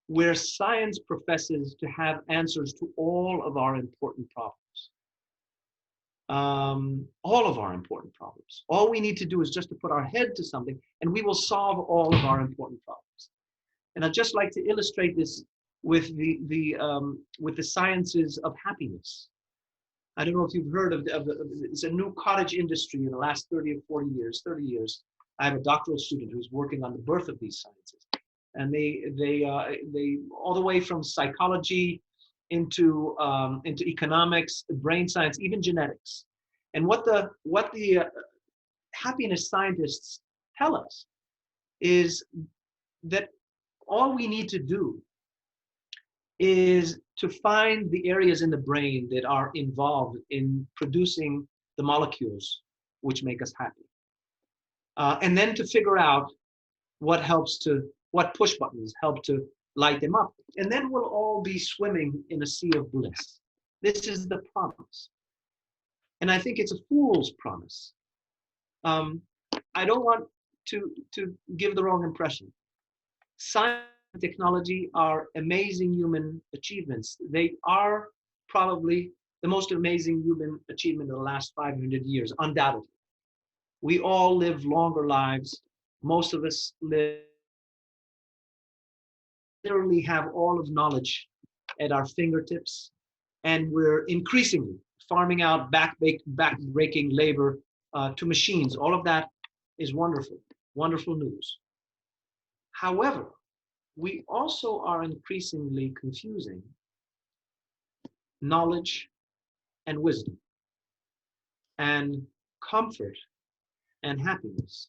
where science professes to have answers to all of our important problems. All of our important problems. All we need to do is just to put our head to something and we will solve all of our important problems. And I'd just like to illustrate this with the sciences of happiness. I don't know if you've heard of it's a new cottage industry in the last 30 or 40 years, 30 years. I have a doctoral student who's working on the birth of these sciences. And they all the way from psychology into economics, brain science, even genetics. And what the happiness scientists tell us is that all we need to do is to find the areas in the brain that are involved in producing the molecules which make us happy. And then to figure out what push buttons help to light them up. And then we'll all be swimming in a sea of bliss. This is the promise. And I think it's a fool's promise. I don't want to give the wrong impression. Science and technology are amazing human achievements. They are probably the most amazing human achievement of the last 500 years, undoubtedly. We all live longer lives. Most of us literally have all of knowledge at our fingertips, and we're increasingly farming out back-breaking labor to machines. All of that is wonderful, wonderful news. However, we also are increasingly confusing knowledge and wisdom and comfort and happiness.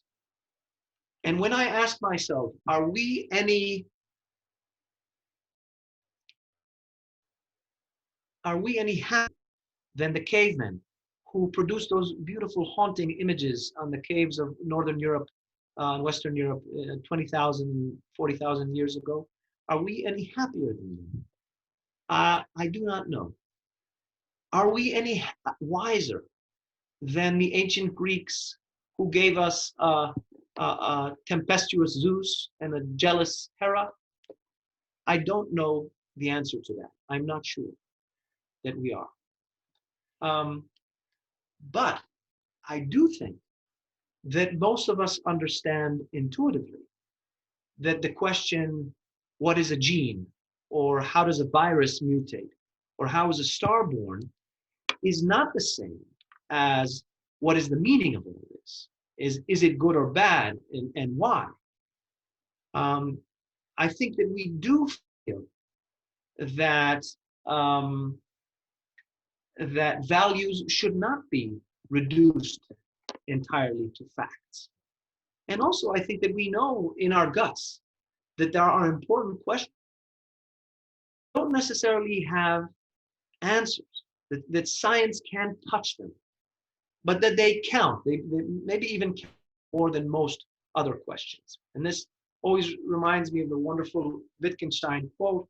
And when I ask myself, are we any happier than the cavemen who produced those beautiful haunting images on the caves of Northern Europe, Western Europe, 20,000, 40,000 years ago? Are we any happier than them? I do not know. Are we any wiser than the ancient Greeks who gave us a tempestuous Zeus and a jealous Hera? I don't know the answer to that. I'm not sure that we are. But I do think that most of us understand intuitively that the question, what is a gene? Or how does a virus mutate? Or how is a star born? Is not the same as what is the meaning of all this? Is it good or bad, and why? I think that we do feel that that values should not be reduced entirely to facts. And also, I think that we know in our guts that there are important questions that don't necessarily have answers, that science can't touch them, but that they count. They maybe even count more than most other questions. And this always reminds me of the wonderful Wittgenstein quote,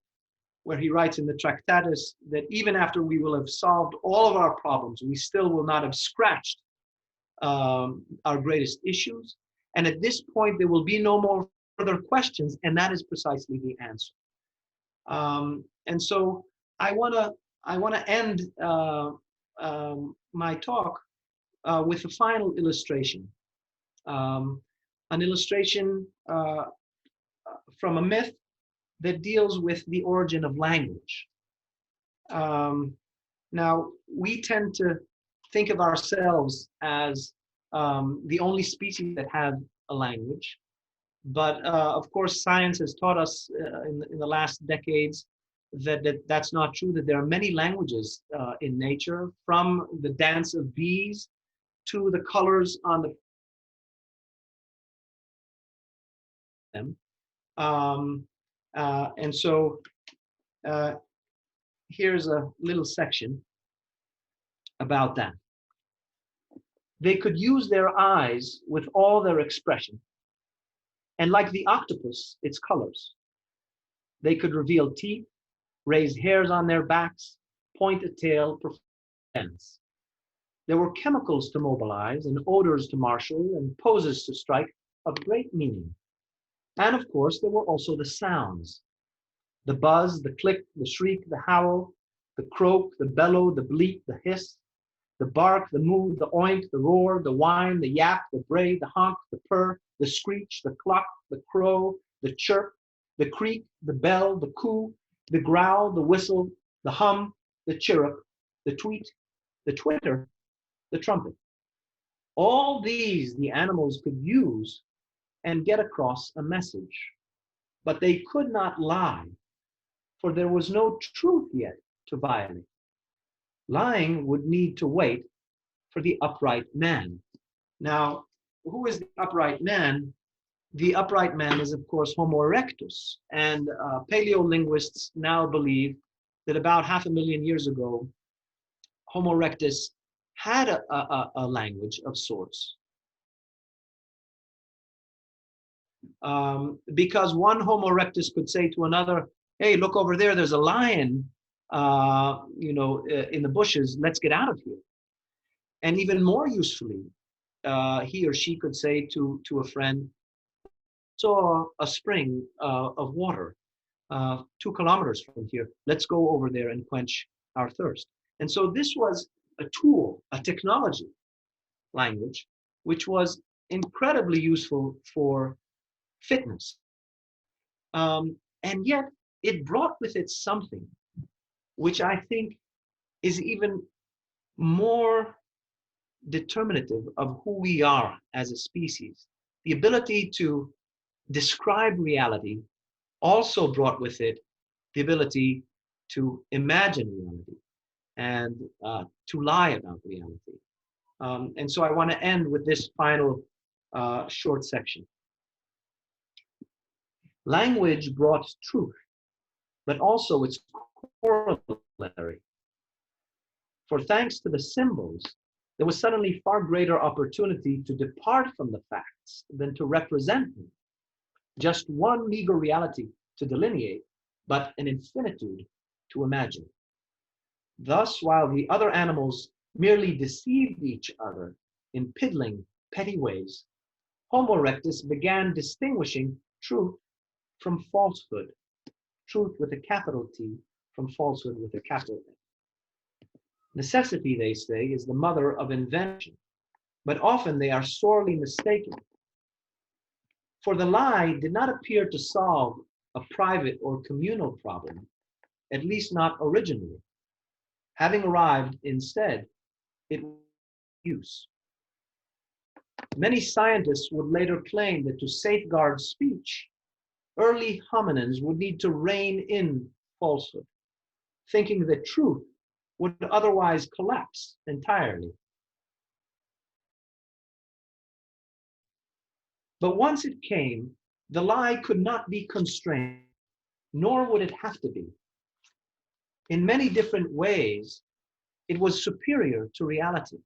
where he writes in the Tractatus that even after we will have solved all of our problems, we still will not have scratched our greatest issues. And at this point, there will be no more further questions, and that is precisely the answer. And so I want to end my talk with a final illustration, an illustration from a myth that deals with the origin of language. Now, we tend to think of ourselves as the only species that have a language. But of course, science has taught us in the last decades that's not true, that there are many languages in nature, from the dance of bees to the colors on the them. And so here's a little section about that. They could use their eyes with all their expression, and like the octopus, its colors. They could reveal teeth, raise hairs on their backs, point a tail, perform dance. There were chemicals to mobilize, and odors to marshal, and poses to strike, of great meaning. And of course, there were also the sounds. the buzz, the click, the shriek, the howl, the croak, the bellow, the bleat, the hiss, the bark, the moo, the oink, the roar, the whine, the yap, the bray, the honk, the purr, the screech, the cluck, the crow, the chirp, the creak, the bell, the coo, the growl, the whistle, the hum, the chirrup, the tweet, the twitter, the trumpet. All these the animals could use and get across a message, but they could not lie, for there was no truth yet to violate. Lying would need to wait for the upright man. Now, who is the upright man? The upright man is, of course, Homo erectus. And paleolinguists now believe that about 500,000 years ago, Homo erectus had a language of sorts. Because one Homo erectus could say to another, hey, look over there, there's a lion, in the bushes, let's get out of here. And even more usefully, he or she could say to a friend, saw a spring of water 2 kilometers from here. Let's go over there and quench our thirst. And so this was a tool, a technology language, which was incredibly useful for fitness. And yet it brought with it something which I think is even more determinative of who we are as a species. The ability to describe reality also brought with it the ability to imagine reality and to lie about reality. And so I want to end with this final short section. Language brought truth, but also its corollary. For thanks to the symbols, there was suddenly far greater opportunity to depart from the facts than to represent them. Just one meager reality to delineate, but an infinitude to imagine. Thus, while the other animals merely deceived each other in piddling, petty ways, Homo erectus began distinguishing truth from falsehood, truth with a capital T from falsehood with a capital N. Necessity, they say, is the mother of invention, but often they are sorely mistaken. For the lie did not appear to solve a private or communal problem, at least not originally. Having arrived instead, it was use. Many scientists would later claim that to safeguard speech, early hominins would need to rein in falsehood, thinking that truth would otherwise collapse entirely. But once it came, the lie could not be constrained, nor would it have to be. In many different ways, it was superior to reality.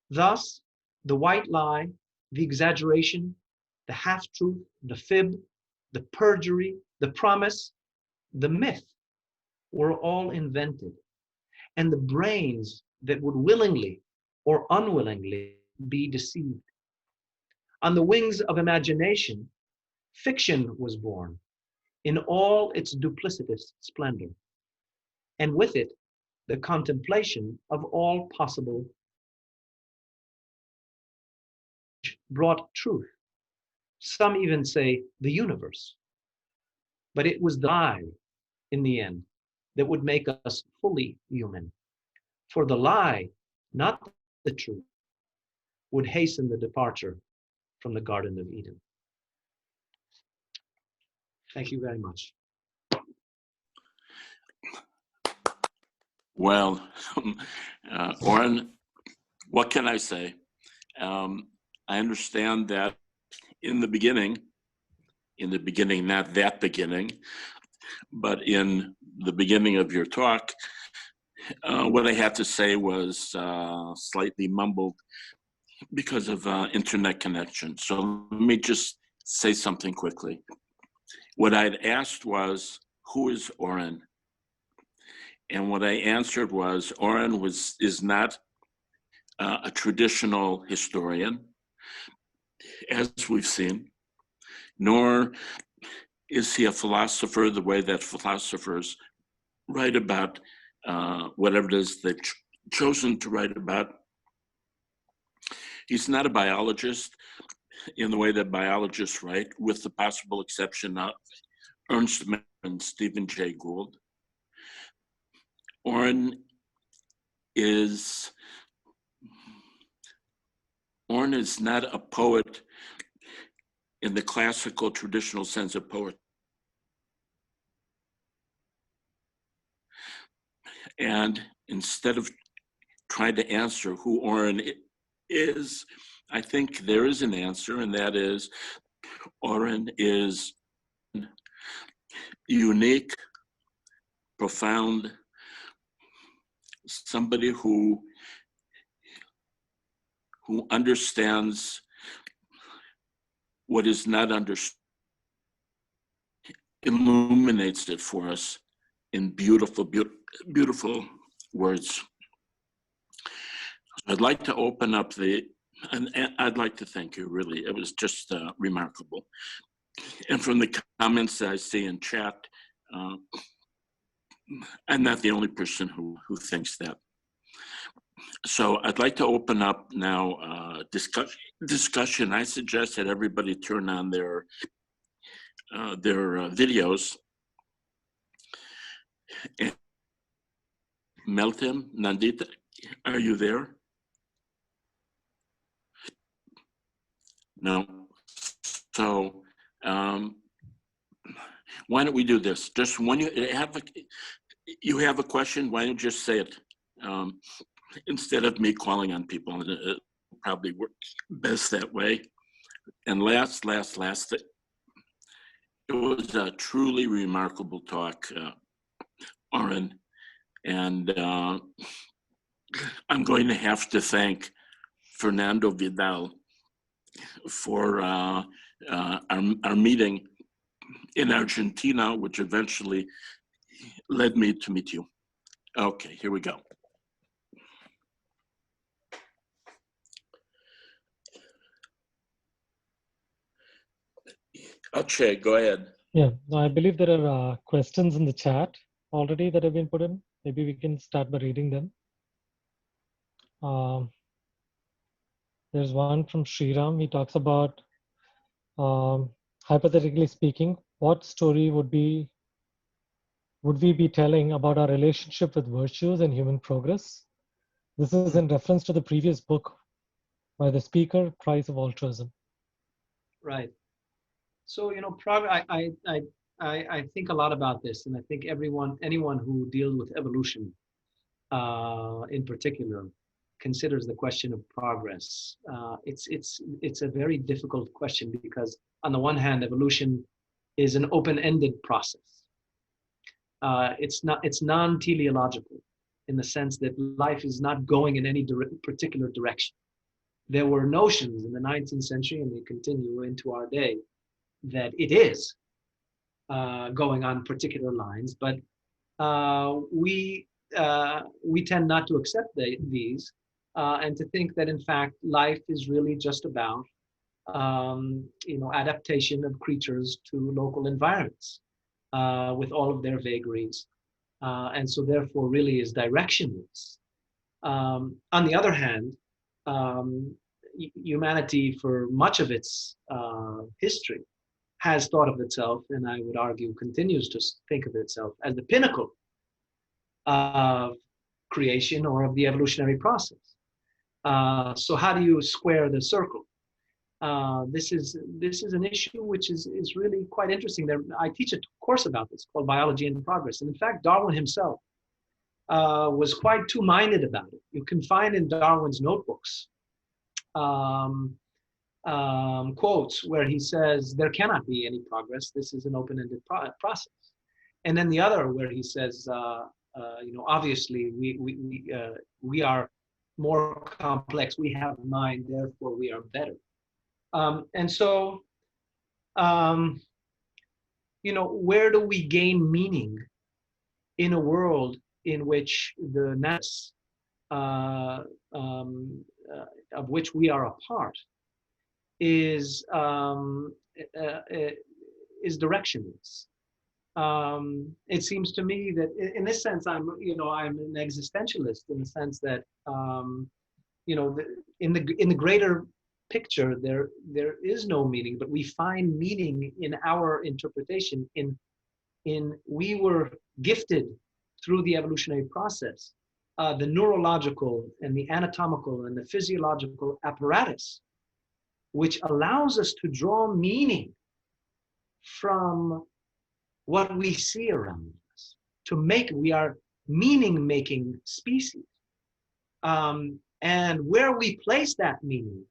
Thus, the white lie, the exaggeration, the half-truth, the fib, the perjury, the promise, the myth were all invented. And the brains that would willingly or unwillingly be deceived. On the wings of imagination, fiction was born in all its duplicitous splendor, and with it, the contemplation of all possible brought truth. Some even say the universe. But it was the lie, in the end, that would make us fully human. For the lie, not the truth, would hasten the departure from the Garden of Eden. Thank you very much. Well, Oren, what can I say? I understand that in the beginning, not that beginning, but in the beginning of your talk, what I had to say was slightly mumbled because of internet connection. So let me just say something quickly. What I'd asked was, who is Oren? And what I answered was, Oren is not a traditional historian, as we've seen, nor is he a philosopher the way that philosophers write about whatever it is they've chosen to write about? He's not a biologist in the way that biologists write, with the possible exception of Ernst Mayr and Stephen Jay Gould. Oren is not a poet in the classical traditional sense of poetry. And instead of trying to answer who Oren is, I think there is an answer, and that is Oren is unique, profound, somebody who understands what is not understood, illuminates it for us in beautiful, beautiful words. I'd like to open up and I'd like to thank you, really. It was just remarkable. And from the comments that I see in chat, I'm not the only person who thinks that. So I'd like to open up now discussion. I suggest that everybody turn on their videos. And Meltem, Nandita, are you there? No. So why don't we do this? Just when you have a question, why don't you just say it? Instead of me calling on people, and it probably work best that way. And last, it was a truly remarkable talk, Oren, and I'm going to have to thank Fernando Vidal for our meeting in Argentina, which eventually led me to meet you. Okay, here we go. Akshay, go ahead. Yeah, I believe there are questions in the chat already that have been put in. Maybe we can start by reading them. There's one from Sriram. He talks about, hypothetically speaking, what story would we be telling about our relationship with virtues and human progress? This is in reference to the previous book by the speaker, Price of Altruism. Right. So, I think a lot about this, and I think anyone who deals with evolution, in particular, considers the question of progress. It's a very difficult question because, on the one hand, evolution is an open-ended process. It's non-teleological in the sense that life is not going in any particular direction. There were notions in the 19th century, and they continue into our day, that it is going on particular lines, but we tend not to accept these and to think that, in fact, life is really just about adaptation of creatures to local environments with all of their vagaries, and so therefore really is directionless. On the other hand, humanity, for much of its history, has thought of itself, and I would argue continues to think of itself, as the pinnacle of creation or of the evolutionary process. So how do you square the circle? This is an issue which is really quite interesting. I teach a course about this called Biology in Progress. And in fact, Darwin himself was quite two-minded about it. You can find in Darwin's notebooks quotes where he says there cannot be any progress. This is an open-ended process. And then the other where he says, obviously we are more complex. We have a mind, therefore we are better. And so, where do we gain meaning in a world in which the nets of which we are a part is is directionless. It seems to me that in this sense, I'm an existentialist in the sense that, in the greater picture, there is no meaning, but we find meaning in our interpretation. We were gifted through the evolutionary process, the neurological and the anatomical and the physiological apparatus, which allows us to draw meaning from what we see around us. We are meaning-making species. And where we place that meaning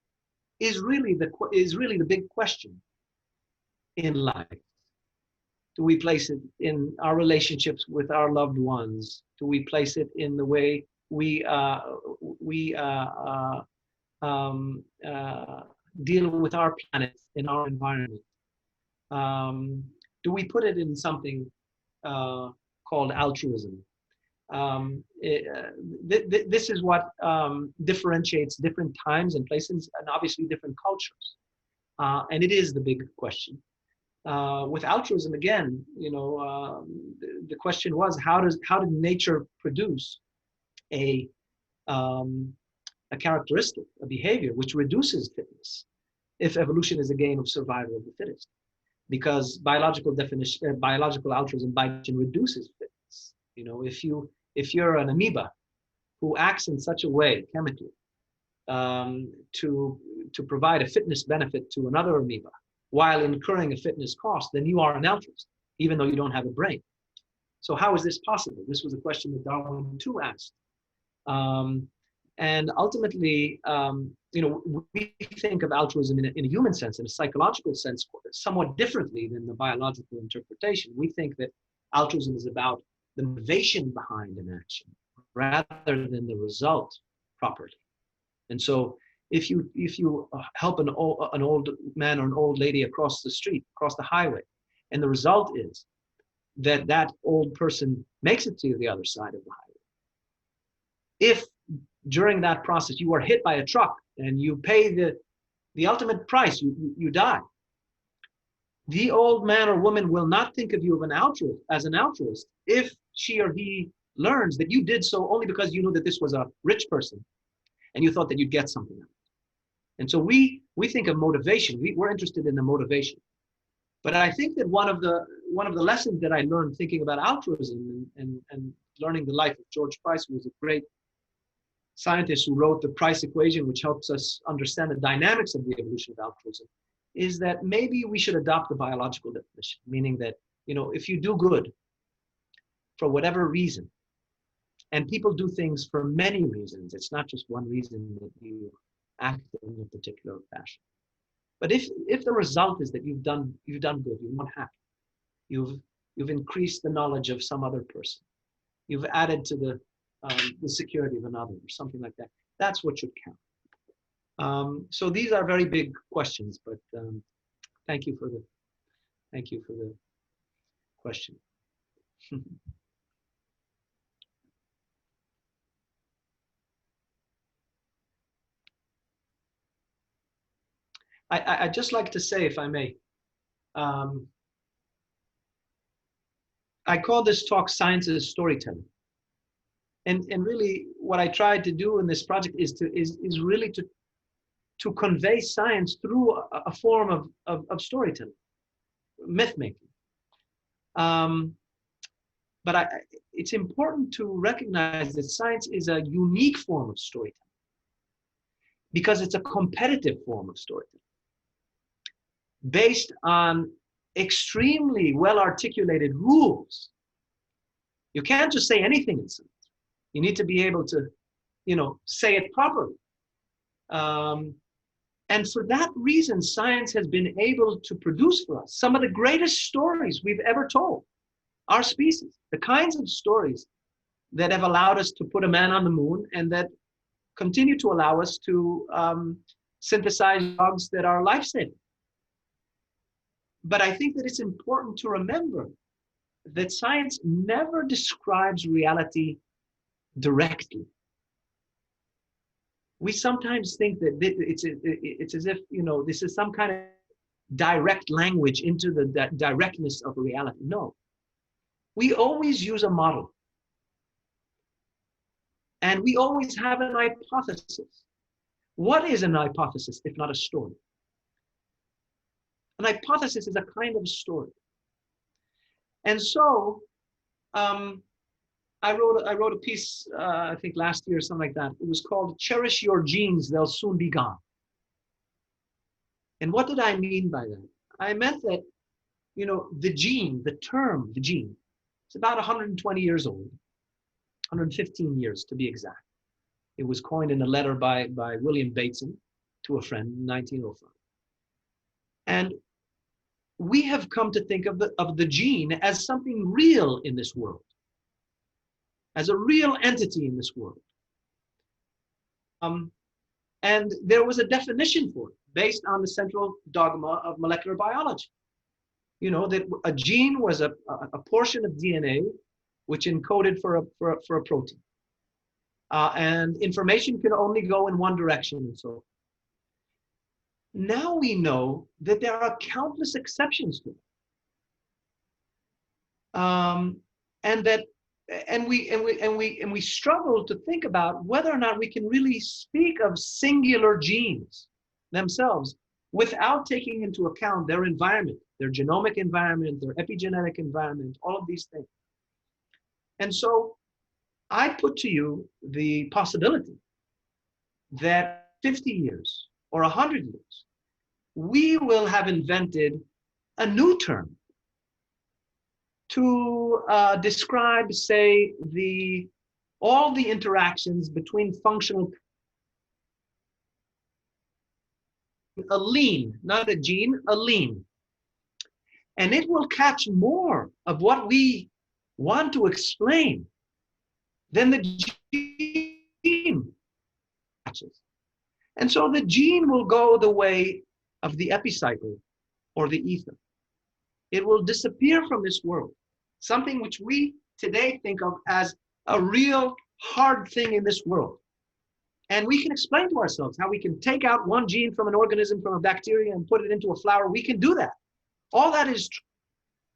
is really the big question in life. Do we place it in our relationships with our loved ones? Do we place it in the way we deal with our planet, in our environment? Do we put it in something called altruism? This is what differentiates different times and places, and obviously different cultures. And it is the big question. With altruism, again, the question was, how did nature produce a characteristic, a behavior which reduces fitness, if evolution is a game of survival of the fittest? Because biological altruism by definition reduces fitness. If you're an amoeba who acts in such a way chemically to provide a fitness benefit to another amoeba while incurring a fitness cost, then you are an altruist, even though you don't have a brain. So how is this possible? This was a question that Darwin too asked. And ultimately, we think of altruism in a human sense, in a psychological sense, somewhat differently than the biological interpretation. We think that altruism is about the motivation behind an action rather than the result properly. And so if you help an old man or an old lady across the street, across the highway, and the result is that old person makes it to the other side of the highway, if during that process you are hit by a truck and you pay the ultimate price, you die, the old man or woman will not think of you as an altruist if she or he learns that you did so only because you knew that this was a rich person and you thought that you'd get something out of it. And so we think of motivation. We're interested in the motivation. But I think that one of the lessons that I learned thinking about altruism and learning the life of George Price, who was a great scientist who wrote the Price equation, which helps us understand the dynamics of the evolution of altruism, is that maybe we should adopt the biological definition, meaning that, if you do good for whatever reason, and people do things for many reasons, it's not just one reason that you act in a particular fashion. But if the result is that you've done good, you've not happy, you've increased the knowledge of some other person, you've added to the security of another, or something like that, that's what should count. So these are very big questions, but thank you for the question. I'd just like to say, if I may, I call this talk Science as Storytelling. And really what I tried to do in this project is really to convey science through a form of storytelling, myth making. But it's important to recognize that science is a unique form of storytelling because it's a competitive form of storytelling based on extremely well-articulated rules. You can't just say anything in science. You need to be able to, say it properly. And for that reason, science has been able to produce for us some of the greatest stories we've ever told, our species, the kinds of stories that have allowed us to put a man on the moon and that continue to allow us to synthesize drugs that are life-saving. But I think that it's important to remember that science never describes reality directly. We sometimes think that it's as if, this is some kind of direct language into the directness of reality. No. We always use a model. And we always have an hypothesis. What is an hypothesis if not a story? An hypothesis is a kind of story. And so I wrote a piece, I think last year or something like that. It was called Cherish Your Genes, They'll Soon Be Gone. And what did I mean by that? I meant that, you know, the gene, the term, the gene, it's about 120 years old, 115 years to be exact. It was coined in a letter by William Bateson to a friend in 1905. And we have come to think of the gene as something real in this world, as a real entity in this world. And there was a definition for it based on the central dogma of molecular biology. You know, that a gene was a portion of DNA which encoded for a protein. And information can only go in one direction and so on. Now we know that there are countless exceptions to it. And we struggle to think about whether or not we can really speak of singular genes themselves without taking into account their environment, their genomic environment, their epigenetic environment, all of these things. And so I put to you the possibility that 50 years or 100 years, we will have invented a new term to describe, say, all the interactions between functional, a lean, not a gene, a lean. And it will catch more of what we want to explain than the gene catches. And so the gene will go the way of the epicycle or the ether. It will disappear from this world, something which we today think of as a real hard thing in this world. And we can explain to ourselves how we can take out one gene from an organism, from a bacteria, and put it into a flower. We can do that. All that is true.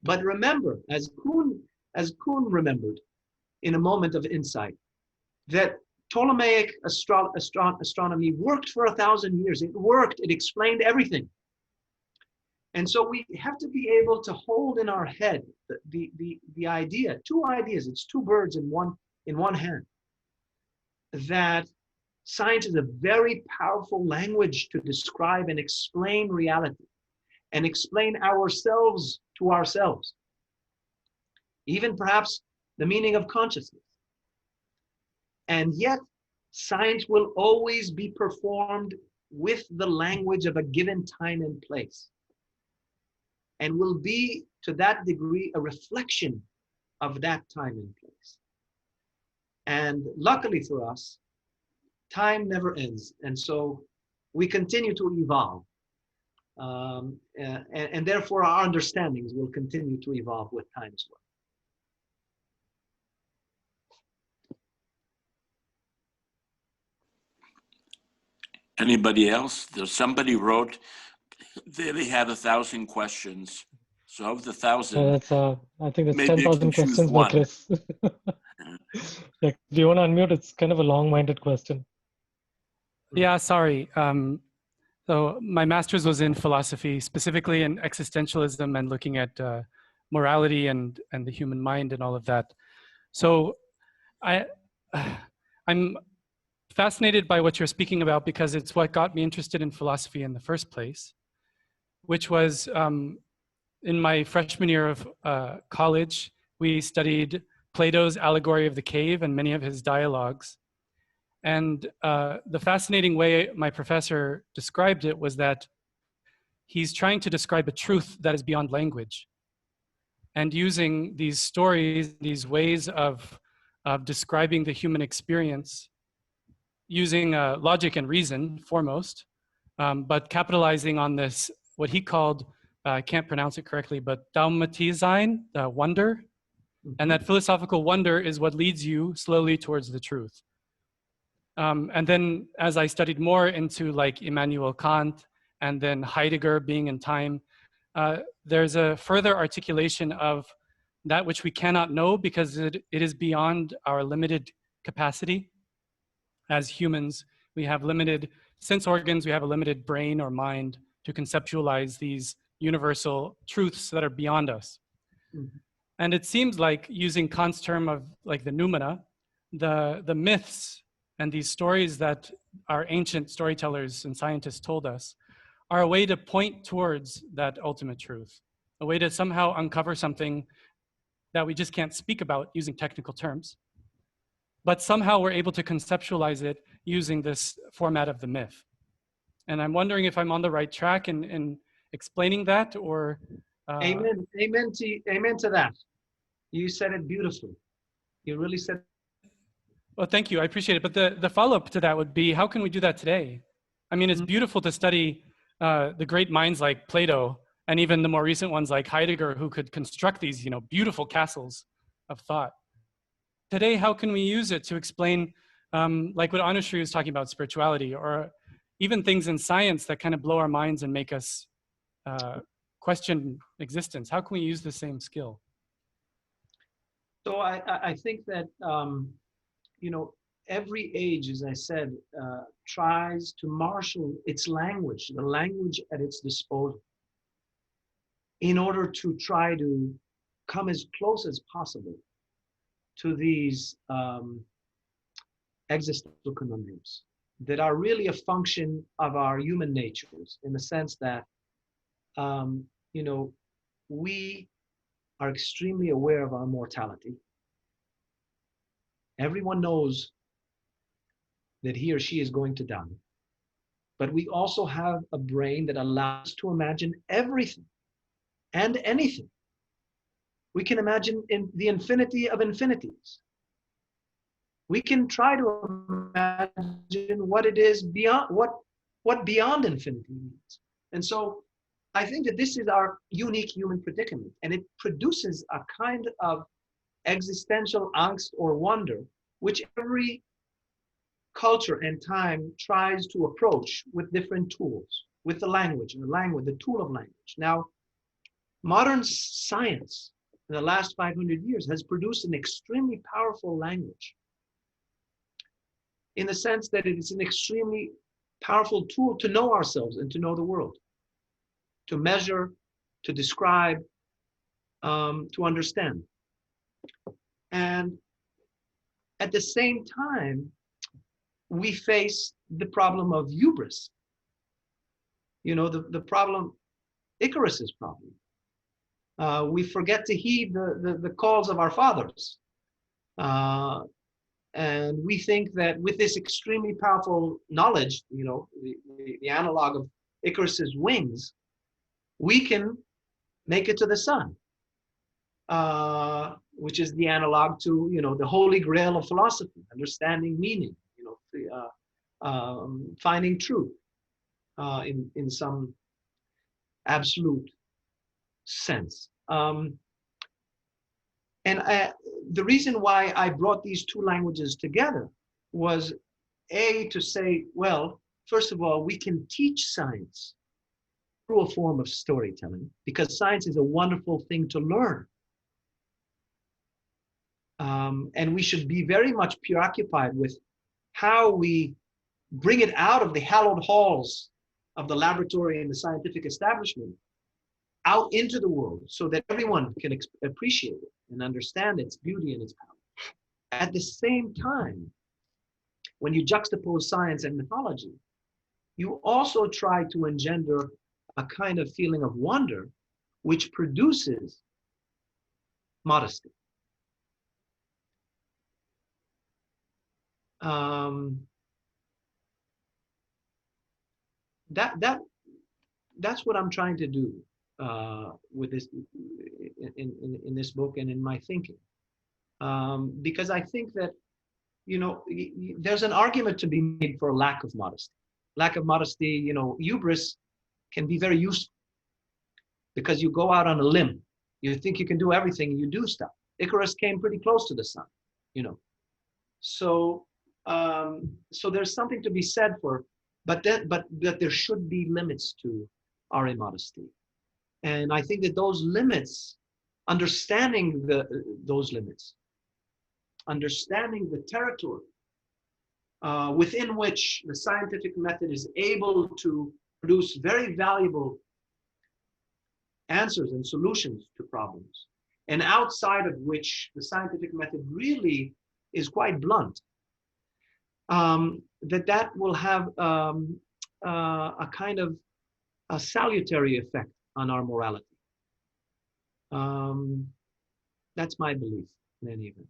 But remember, as Kuhn remembered in a moment of insight, that Ptolemaic astronomy worked for 1,000 years. It worked, it explained everything. And so we have to be able to hold in our head the idea, two ideas, it's two birds in one hand, that science is a very powerful language to describe and explain reality and explain ourselves to ourselves, even perhaps the meaning of consciousness. And yet, science will always be performed with the language of a given time and place, and will be, to that degree, a reflection of that time and place. And luckily for us, time never ends. And so we continue to evolve. And therefore, our understandings will continue to evolve with time as well. Anybody else? There's somebody wrote, they had 1,000 questions. So of the 1,000, I think that's maybe 10,000 questions by Chris. Yeah, if you want to unmute, it's kind of a long-minded question. Yeah, sorry. So my master's was in philosophy, specifically in existentialism and looking at morality and the human mind and all of that. So I'm fascinated by what you're speaking about because it's what got me interested in philosophy in the first place, which was in my freshman year of college, we studied Plato's Allegory of the Cave and many of his dialogues. And the fascinating way my professor described it was that he's trying to describe a truth that is beyond language. And using these stories, these ways of describing the human experience, using logic and reason foremost, but capitalizing on this, what he called, I can't pronounce it correctly, but Daumatizine, wonder. And that philosophical wonder is what leads you slowly towards the truth. And then as I studied more into like Immanuel Kant and then Heidegger being in time. There's a further articulation of that which we cannot know because it is beyond our limited capacity. As humans, we have limited sense organs, we have a limited brain or mind to conceptualize these universal truths that are beyond us. Mm-hmm. And it seems like, using Kant's term of like the noumena, the myths and these stories that our ancient storytellers and scientists told us are a way to point towards that ultimate truth, a way to somehow uncover something that we just can't speak about using technical terms, but somehow we're able to conceptualize it using this format of the myth. And I'm wondering if I'm on the right track in explaining that, or... Amen to that. You said it beautifully. You really said. Well, thank you, I appreciate it. But the follow-up to that would be, how can we do that today? I mean, it's beautiful to study the great minds like Plato, and even the more recent ones like Heidegger, who could construct these, beautiful castles of thought. Today, how can we use it to explain, like what Anushree was talking about, spirituality, or even things in science that kind of blow our minds and make us question existence? How can we use the same skill? So I think that, every age, as I said, tries to marshal its language, the language at its disposal, in order to try to come as close as possible to these existential conundrums that are really a function of our human natures, in the sense that, we are extremely aware of our mortality. Everyone knows that he or she is going to die. But we also have a brain that allows us to imagine everything and anything. We can imagine in the infinity of infinities. We can try to imagine what it is beyond, what beyond infinity means. And so I think that this is our unique human predicament, and it produces a kind of existential angst or wonder, which every culture and time tries to approach with different tools, with the language, the tool of language. Now, modern science in the last 500 years has produced an extremely powerful language, in the sense that it is an extremely powerful tool to know ourselves and to know the world, to measure, to describe, to understand. And at the same time, we face the problem of hubris. The problem, Icarus's problem. We forget to heed the calls of our fathers. And we think that with this extremely powerful knowledge, the analog of Icarus's wings, we can make it to the sun, which is the analog to, the holy grail of philosophy, understanding meaning, finding truth in some absolute sense. And the reason why I brought these two languages together was, to say, well, first of all, we can teach science through a form of storytelling, because science is a wonderful thing to learn. And we should be very much preoccupied with how we bring it out of the hallowed halls of the laboratory and the scientific establishment out into the world, so that everyone can appreciate it and understand its beauty and its power. At the same time, when you juxtapose science and mythology, you also try to engender a kind of feeling of wonder, which produces modesty. That's what I'm trying to do with this in this book and in my thinking, because I think that there's an argument to be made for lack of modesty. Lack of modesty, hubris can be very useful, because you go out on a limb, you think you can do everything, and you do stuff. Icarus came pretty close to the sun, So there's something to be said for but that there should be limits to our immodesty. And I think that those limits, understanding those limits, understanding the territory within which the scientific method is able to produce very valuable answers and solutions to problems, and outside of which the scientific method really is quite blunt, that will have a kind of a salutary effect on our morality. That's my belief in any event.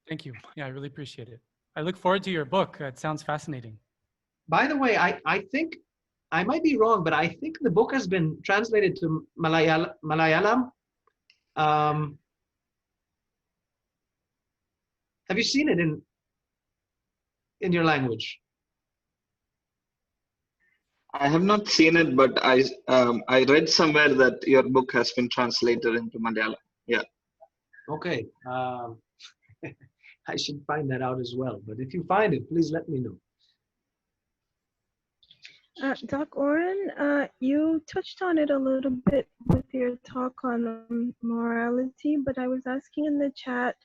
Thank you. Yeah, I really appreciate it. I look forward to your book. It sounds fascinating. By the way, I think, I might be wrong, but I think the book has been translated to Malayalam. Have you seen it in your language? I have not seen it, but I read somewhere that your book has been translated into Malayalam. Yeah. Okay. I should find that out as well. But if you find it, please let me know. Doc Oren, you touched on it a little bit with your talk on morality, but I was asking in the chat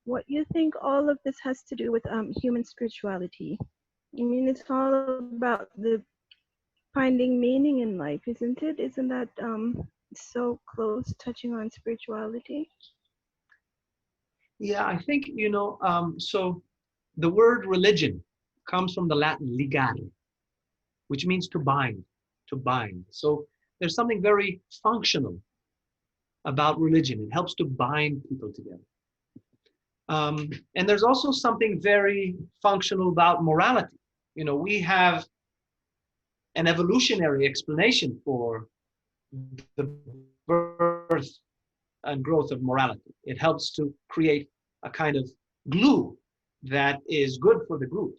what you think all of this has to do with human spirituality. I mean, it's all about the finding meaning in life, isn't it? Isn't that so close, touching on spirituality? Yeah, I think, so the word religion comes from the Latin ligare, which means to bind, to bind. So there's something very functional about religion. It helps to bind people together. And there's also something very functional about morality. We have an evolutionary explanation for the birth and growth of morality. It helps to create a kind of glue that is good for the group.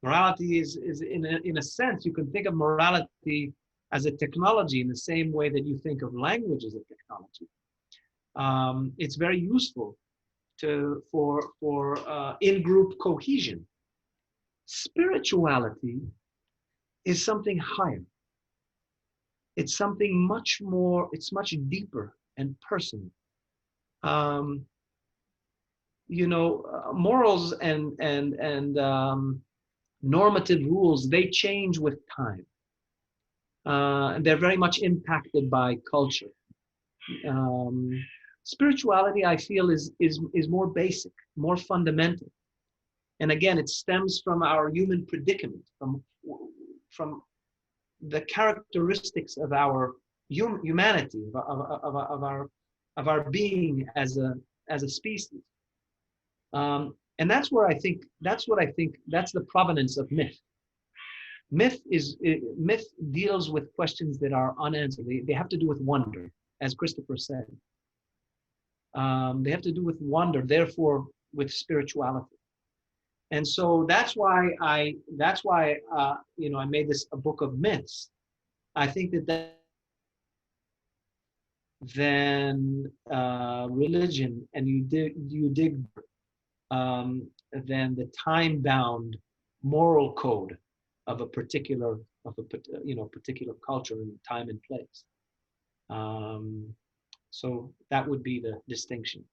Morality is in a sense, you can think of morality as a technology in the same way that you think of language as a technology. It's very useful for in-group cohesion. Spirituality is something higher. It's something much more, it's much deeper and personal. Morals and normative rules, they change with time. And they're very much impacted by culture. Spirituality, I feel, is more basic, more fundamental. And again, it stems from our human predicament, from the characteristics of our humanity, of our being as a species. And that's what I think, that's the provenance of myth. Myth deals with questions that are unanswered. They have to do with wonder, as Christopher said. They have to do with wonder, therefore with spirituality. And so that's why I made this a book of myths. I think that then religion, and you dig than the time-bound moral code of a particular culture and time and place. So that would be the distinction.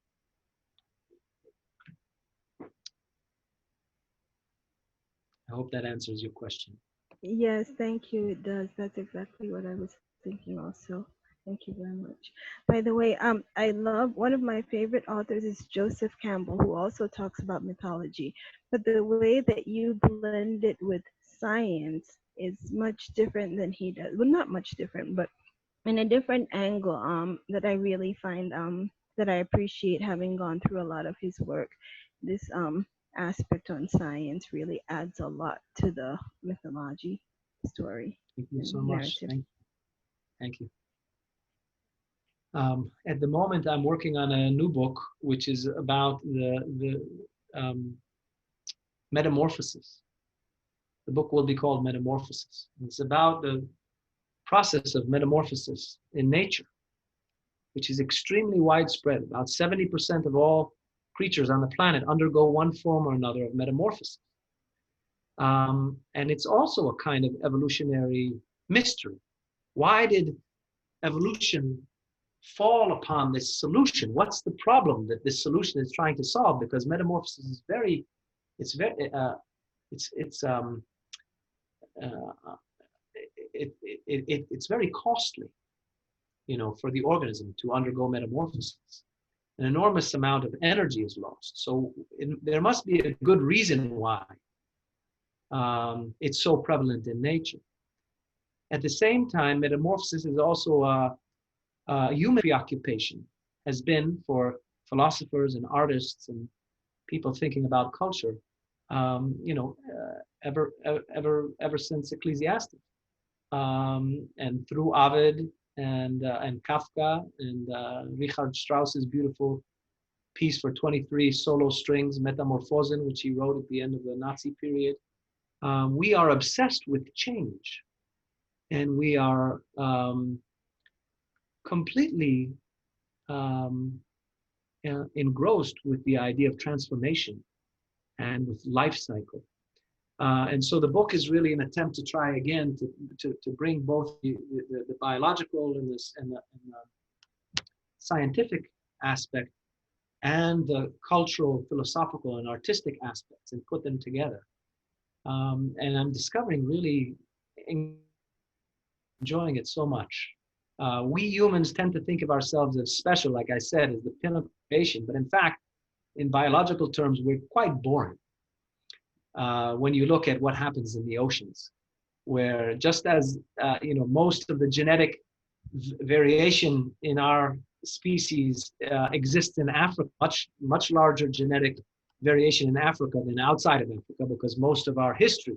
I hope that answers your question. Yes, thank you. It does. That's exactly what I was thinking also. Thank you very much. By the way, I love, one of my favorite authors is Joseph Campbell, who also talks about mythology. But the way that you blend it with science is much different than he does. Well, not much different, but in a different angle that I really find that I appreciate, having gone through a lot of his work. This aspect on science really adds a lot to the mythology story. Thank you so much. Narrative. Thank you. At the moment, I'm working on a new book, which is about the metamorphosis. The book will be called Metamorphosis. It's about the process of metamorphosis in nature. which is extremely widespread. About 70% of all creatures on the planet undergo one form or another of metamorphosis. And it's also a kind of evolutionary mystery. Why did evolution fall upon this solution? What's the problem that this solution is trying to solve? Because metamorphosis is it's very costly, for the organism to undergo metamorphosis. An enormous amount of energy is lost. So there must be a good reason why it's so prevalent in nature. At the same time, metamorphosis is also a human preoccupation, has been for philosophers and artists and people thinking about culture, ever since Ecclesiastes, and through Ovid and Kafka and Richard Strauss's beautiful piece for 23 solo strings, Metamorphosen, which he wrote at the end of the Nazi period. We are obsessed with change, and we are completely engrossed with the idea of transformation and with life cycle. And so the book is really an attempt to try again to bring both the biological and the scientific aspect and the cultural, philosophical, and artistic aspects and put them together. And I'm discovering really enjoying it so much. We humans tend to think of ourselves as special, like I said, as the pinnacle of creation, but in fact, in biological terms, we're quite boring. When you look at what happens in the oceans, where just as most of the genetic variation in our species exists in Africa, much larger genetic variation in Africa than outside of Africa, because most of our history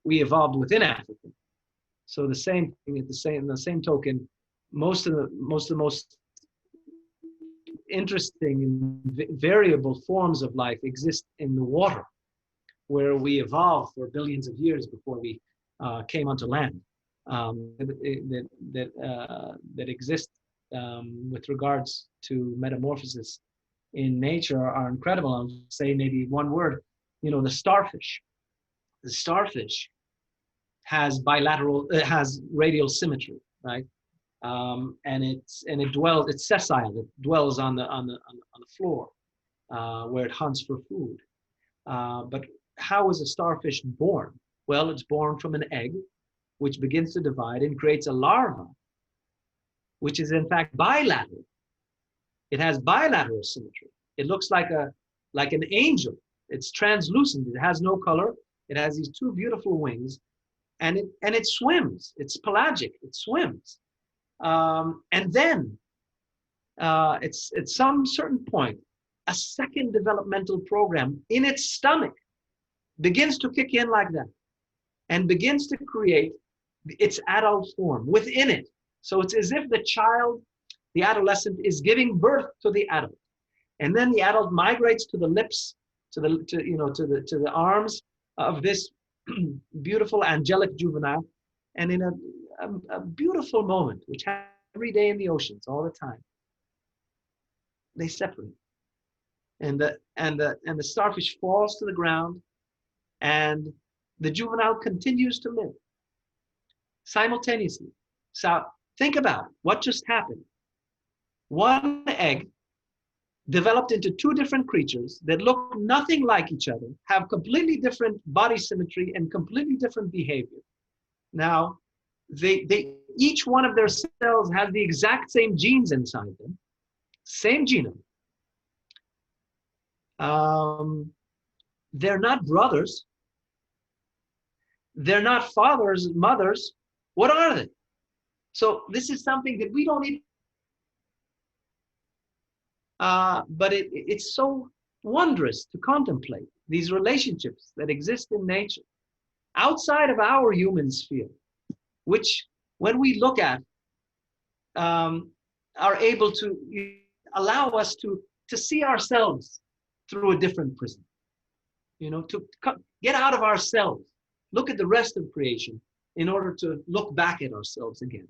we evolved within Africa. So the same thing in the same token, most of the most interesting and variable forms of life exist in the water, where we evolved for billions of years before we came onto land, that exist with regards to metamorphosis in nature are incredible. I'll say maybe one word. The starfish. The starfish has radial symmetry, right? And it's sessile. It dwells on the floor where it hunts for food. But how is a starfish born? Well, it's born from an egg, which begins to divide and creates a larva, which is in fact bilateral. It has bilateral symmetry. It looks like an angel. It's translucent. It has no color. It has these two beautiful wings, and it swims. It's pelagic. It swims, and then it's at some certain point, a second developmental program in its stomach begins to kick in like that, and begins to create its adult form within it. So it's as if the adolescent is giving birth to the adult, and then the adult migrates to the lips, to the arms of this beautiful angelic juvenile, and in a beautiful moment, which happens every day in the oceans all the time, they separate, and the starfish falls to the ground, and the juvenile continues to live simultaneously. So think about it. What just happened? One egg developed into two different creatures that look nothing like each other, have completely different body symmetry and completely different behavior. Now, each one of their cells has the exact same genes inside them, same genome. They're not brothers. They're not fathers, mothers. What are they? So this is something that we don't even, but it's so wondrous to contemplate these relationships that exist in nature outside of our human sphere, which when we look at, are able to allow us to see ourselves through a different prism, to get out of ourselves, look at the rest of creation in order to look back at ourselves again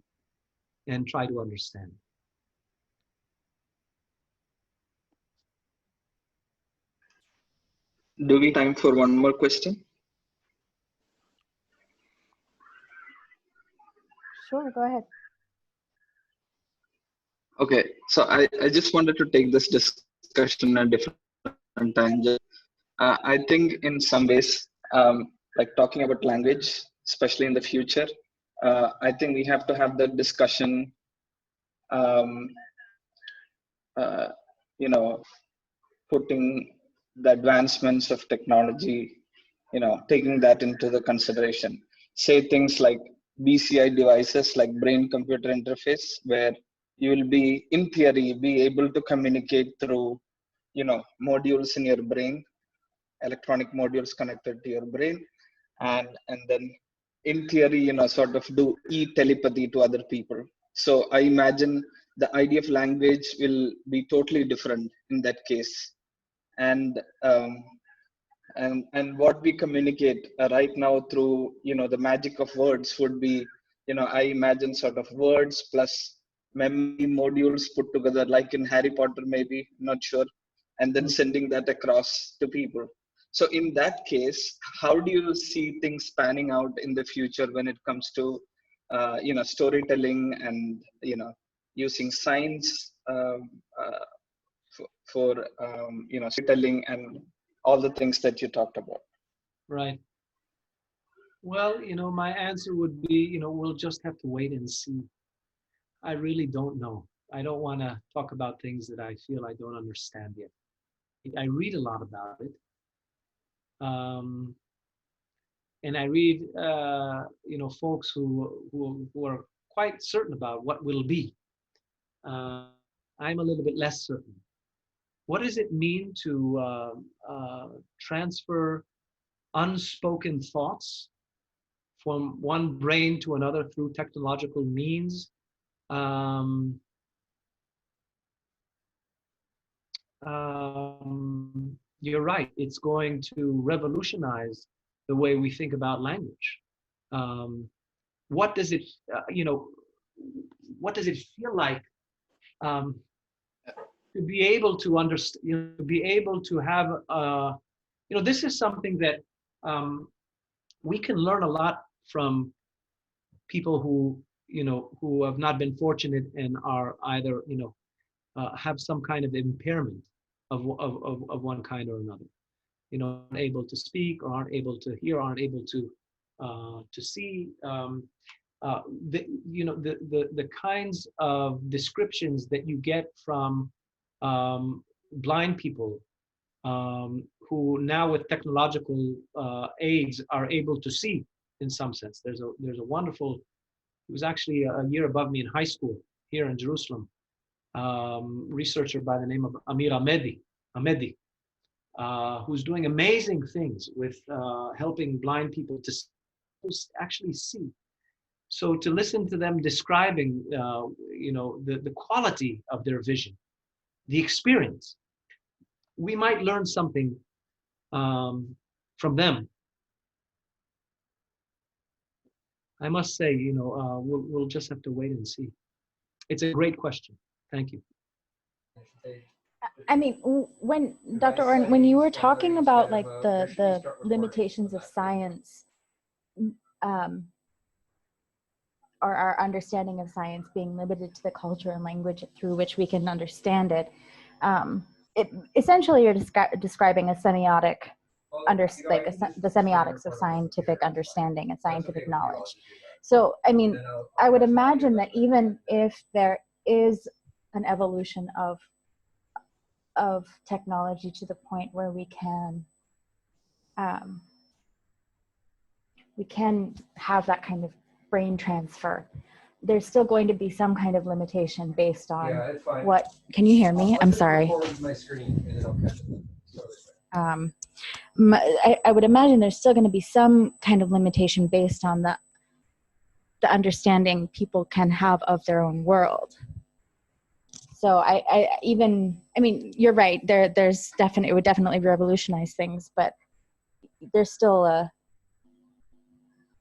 and try to understand. Do we have time for one more question? Sure, go ahead. Okay, so I just wanted to take this discussion a different tangent. I think in some ways, like talking about language, especially in the future, I think we have to have the discussion, you know, putting the advancements of technology, taking that into the consideration. Say things like BCI devices, like brain-computer interface, where you will be, in theory, be able to communicate through, modules in your brain, electronic modules connected to your brain, and then in theory, sort of do e-telepathy to other people. So I imagine the idea of language will be totally different in that case. And what we communicate right now through the magic of words would be, I imagine sort of words plus memory modules put together, like in Harry Potter, maybe, not sure, and then sending that across to people. So in that case, how do you see things panning out in the future when it comes to storytelling and using science for storytelling and all the things that you talked about? Right. Well, my answer would be, we'll just have to wait and see. I really don't know. I don't want to talk about things that I feel I don't understand yet. I read a lot about it. And I read, folks who are quite certain about what will be. I'm a little bit less certain. What does it mean to transfer unspoken thoughts from one brain to another through technological means? You're right. It's going to revolutionize the way we think about language. What does it, what does it feel like to be able to understand, to be able to have, this is something that we can learn a lot from people who, who have not been fortunate and are either, have some kind of impairment of one kind or another, aren't able to speak or aren't able to hear, aren't able to see. The kinds of descriptions that you get from blind people who now with technological aids are able to see in some sense. There's a wonderful, he was actually a year above me in high school here in Jerusalem, researcher by the name of Amir Ahmedi, who's doing amazing things with helping blind people to actually see. So to listen to them describing, the quality of their vision, the experience, we might learn something from them. I must say, we'll just have to wait and see. It's a great question. Thank you. I mean, when Dr. Oren, when you were talking about like the limitations of science, or our understanding of science being limited to the culture and language through which we can understand it, essentially you're describing a semiotic, the semiotics of scientific understanding and scientific knowledge. So, I mean, I would imagine that even if there is an evolution of technology to the point where we can have that kind of brain transfer, there's still going to be some kind of limitation based on what. Can you hear me? I'm sorry. I would imagine there's still going to be some kind of limitation based on the understanding people can have of their own world. So I mean, you're right. There's definitely, it would definitely revolutionize things, but there's still a.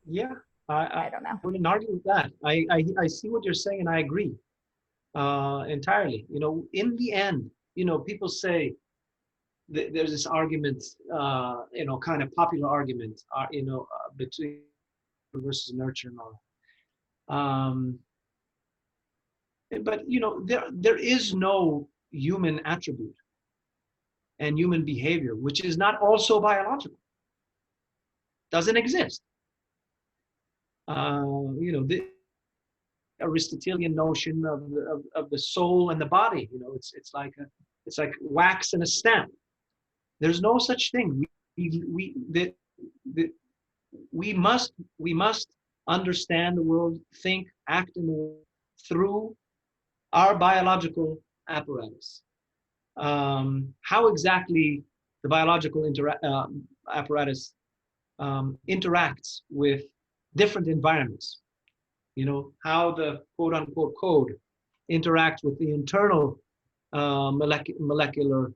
Yeah, I don't know. I wouldn't argue with that. I see what you're saying, and I agree entirely. In the end, people say, there's this argument, kind of popular argument, between versus nurture and all. But there is no human attribute and human behavior which is not also biological. Doesn't exist. The Aristotelian notion of the soul and the body. It's like wax and a stamp. There's no such thing. We must understand the world, think, act in the world through our biological apparatus. How exactly the biological apparatus interacts with different environments. How the quote-unquote code interacts with the internal molecular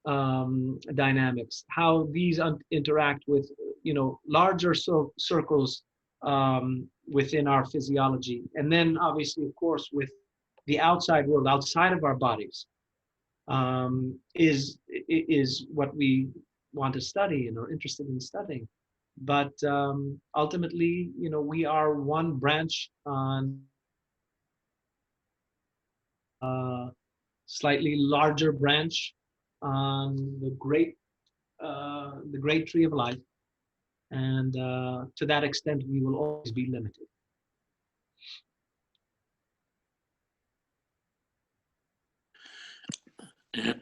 dynamics, how these interact with larger circles within our physiology, and then obviously, of course, with the outside world, outside of our bodies, is what we want to study and are interested in studying. But ultimately, we are one branch on a slightly larger branch on the great tree of life, and to that extent, we will always be limited.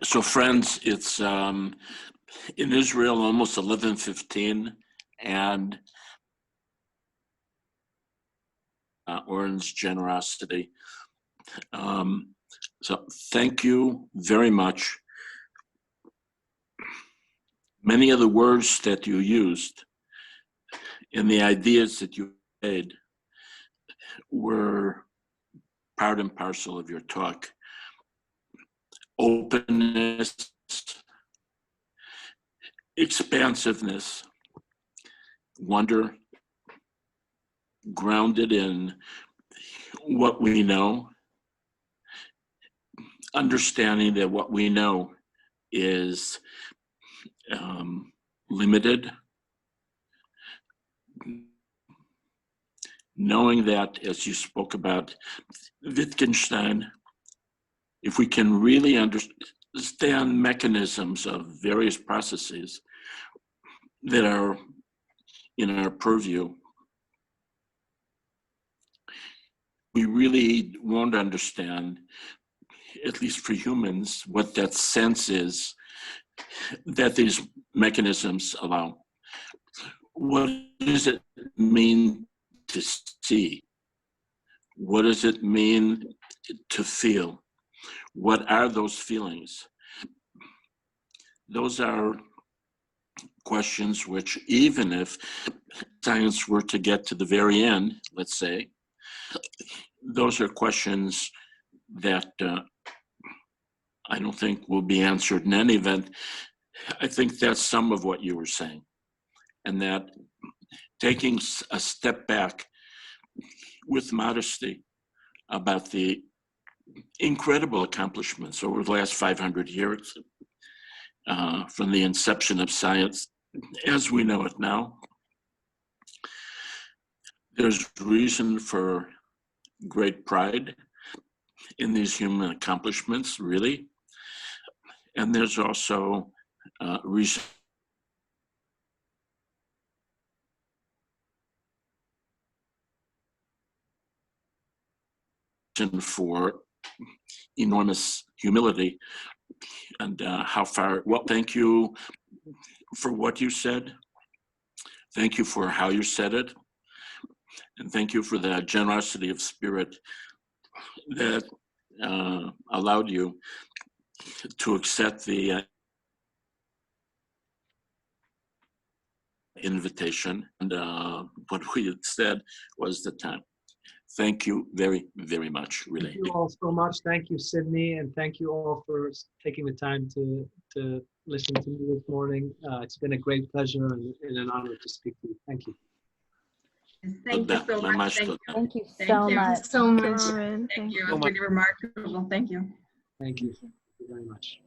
So, friends, it's in Israel almost 11:15, and Oren's generosity. So, thank you very much. Many of the words that you used and the ideas that you made were part and parcel of your talk. Openness, expansiveness, wonder, grounded in what we know, understanding that what we know is limited, knowing that, as you spoke about Wittgenstein, if we can really understand mechanisms of various processes that are in our purview, we really won't understand, at least for humans, what that sense is that these mechanisms allow. What does it mean to see? What does it mean to feel? What are those feelings? Those are questions which, even if science were to get to the very end, let's say, those are questions that I don't think will be answered in any event. I think that's some of what you were saying, and that taking a step back with modesty about the incredible accomplishments over the last 500 years from the inception of science as we know it now. There's reason for great pride in these human accomplishments, really. And there's also reason for enormous humility and how far. Well, thank you for what you said. Thank you for how you said it. And thank you for the generosity of spirit that allowed you to accept the invitation. And what we had said was the time. Thank you very, very much, really. Thank you all so much. Thank you, Sydney, and thank you all for taking the time to listen to me this morning. It's been a great pleasure and an honor to speak to you. Thank you. Thank you so much. Thank you so much. So much. Oren, Thank you. It so was much. really remarkable. Thank you. Thank you. Thank you very much.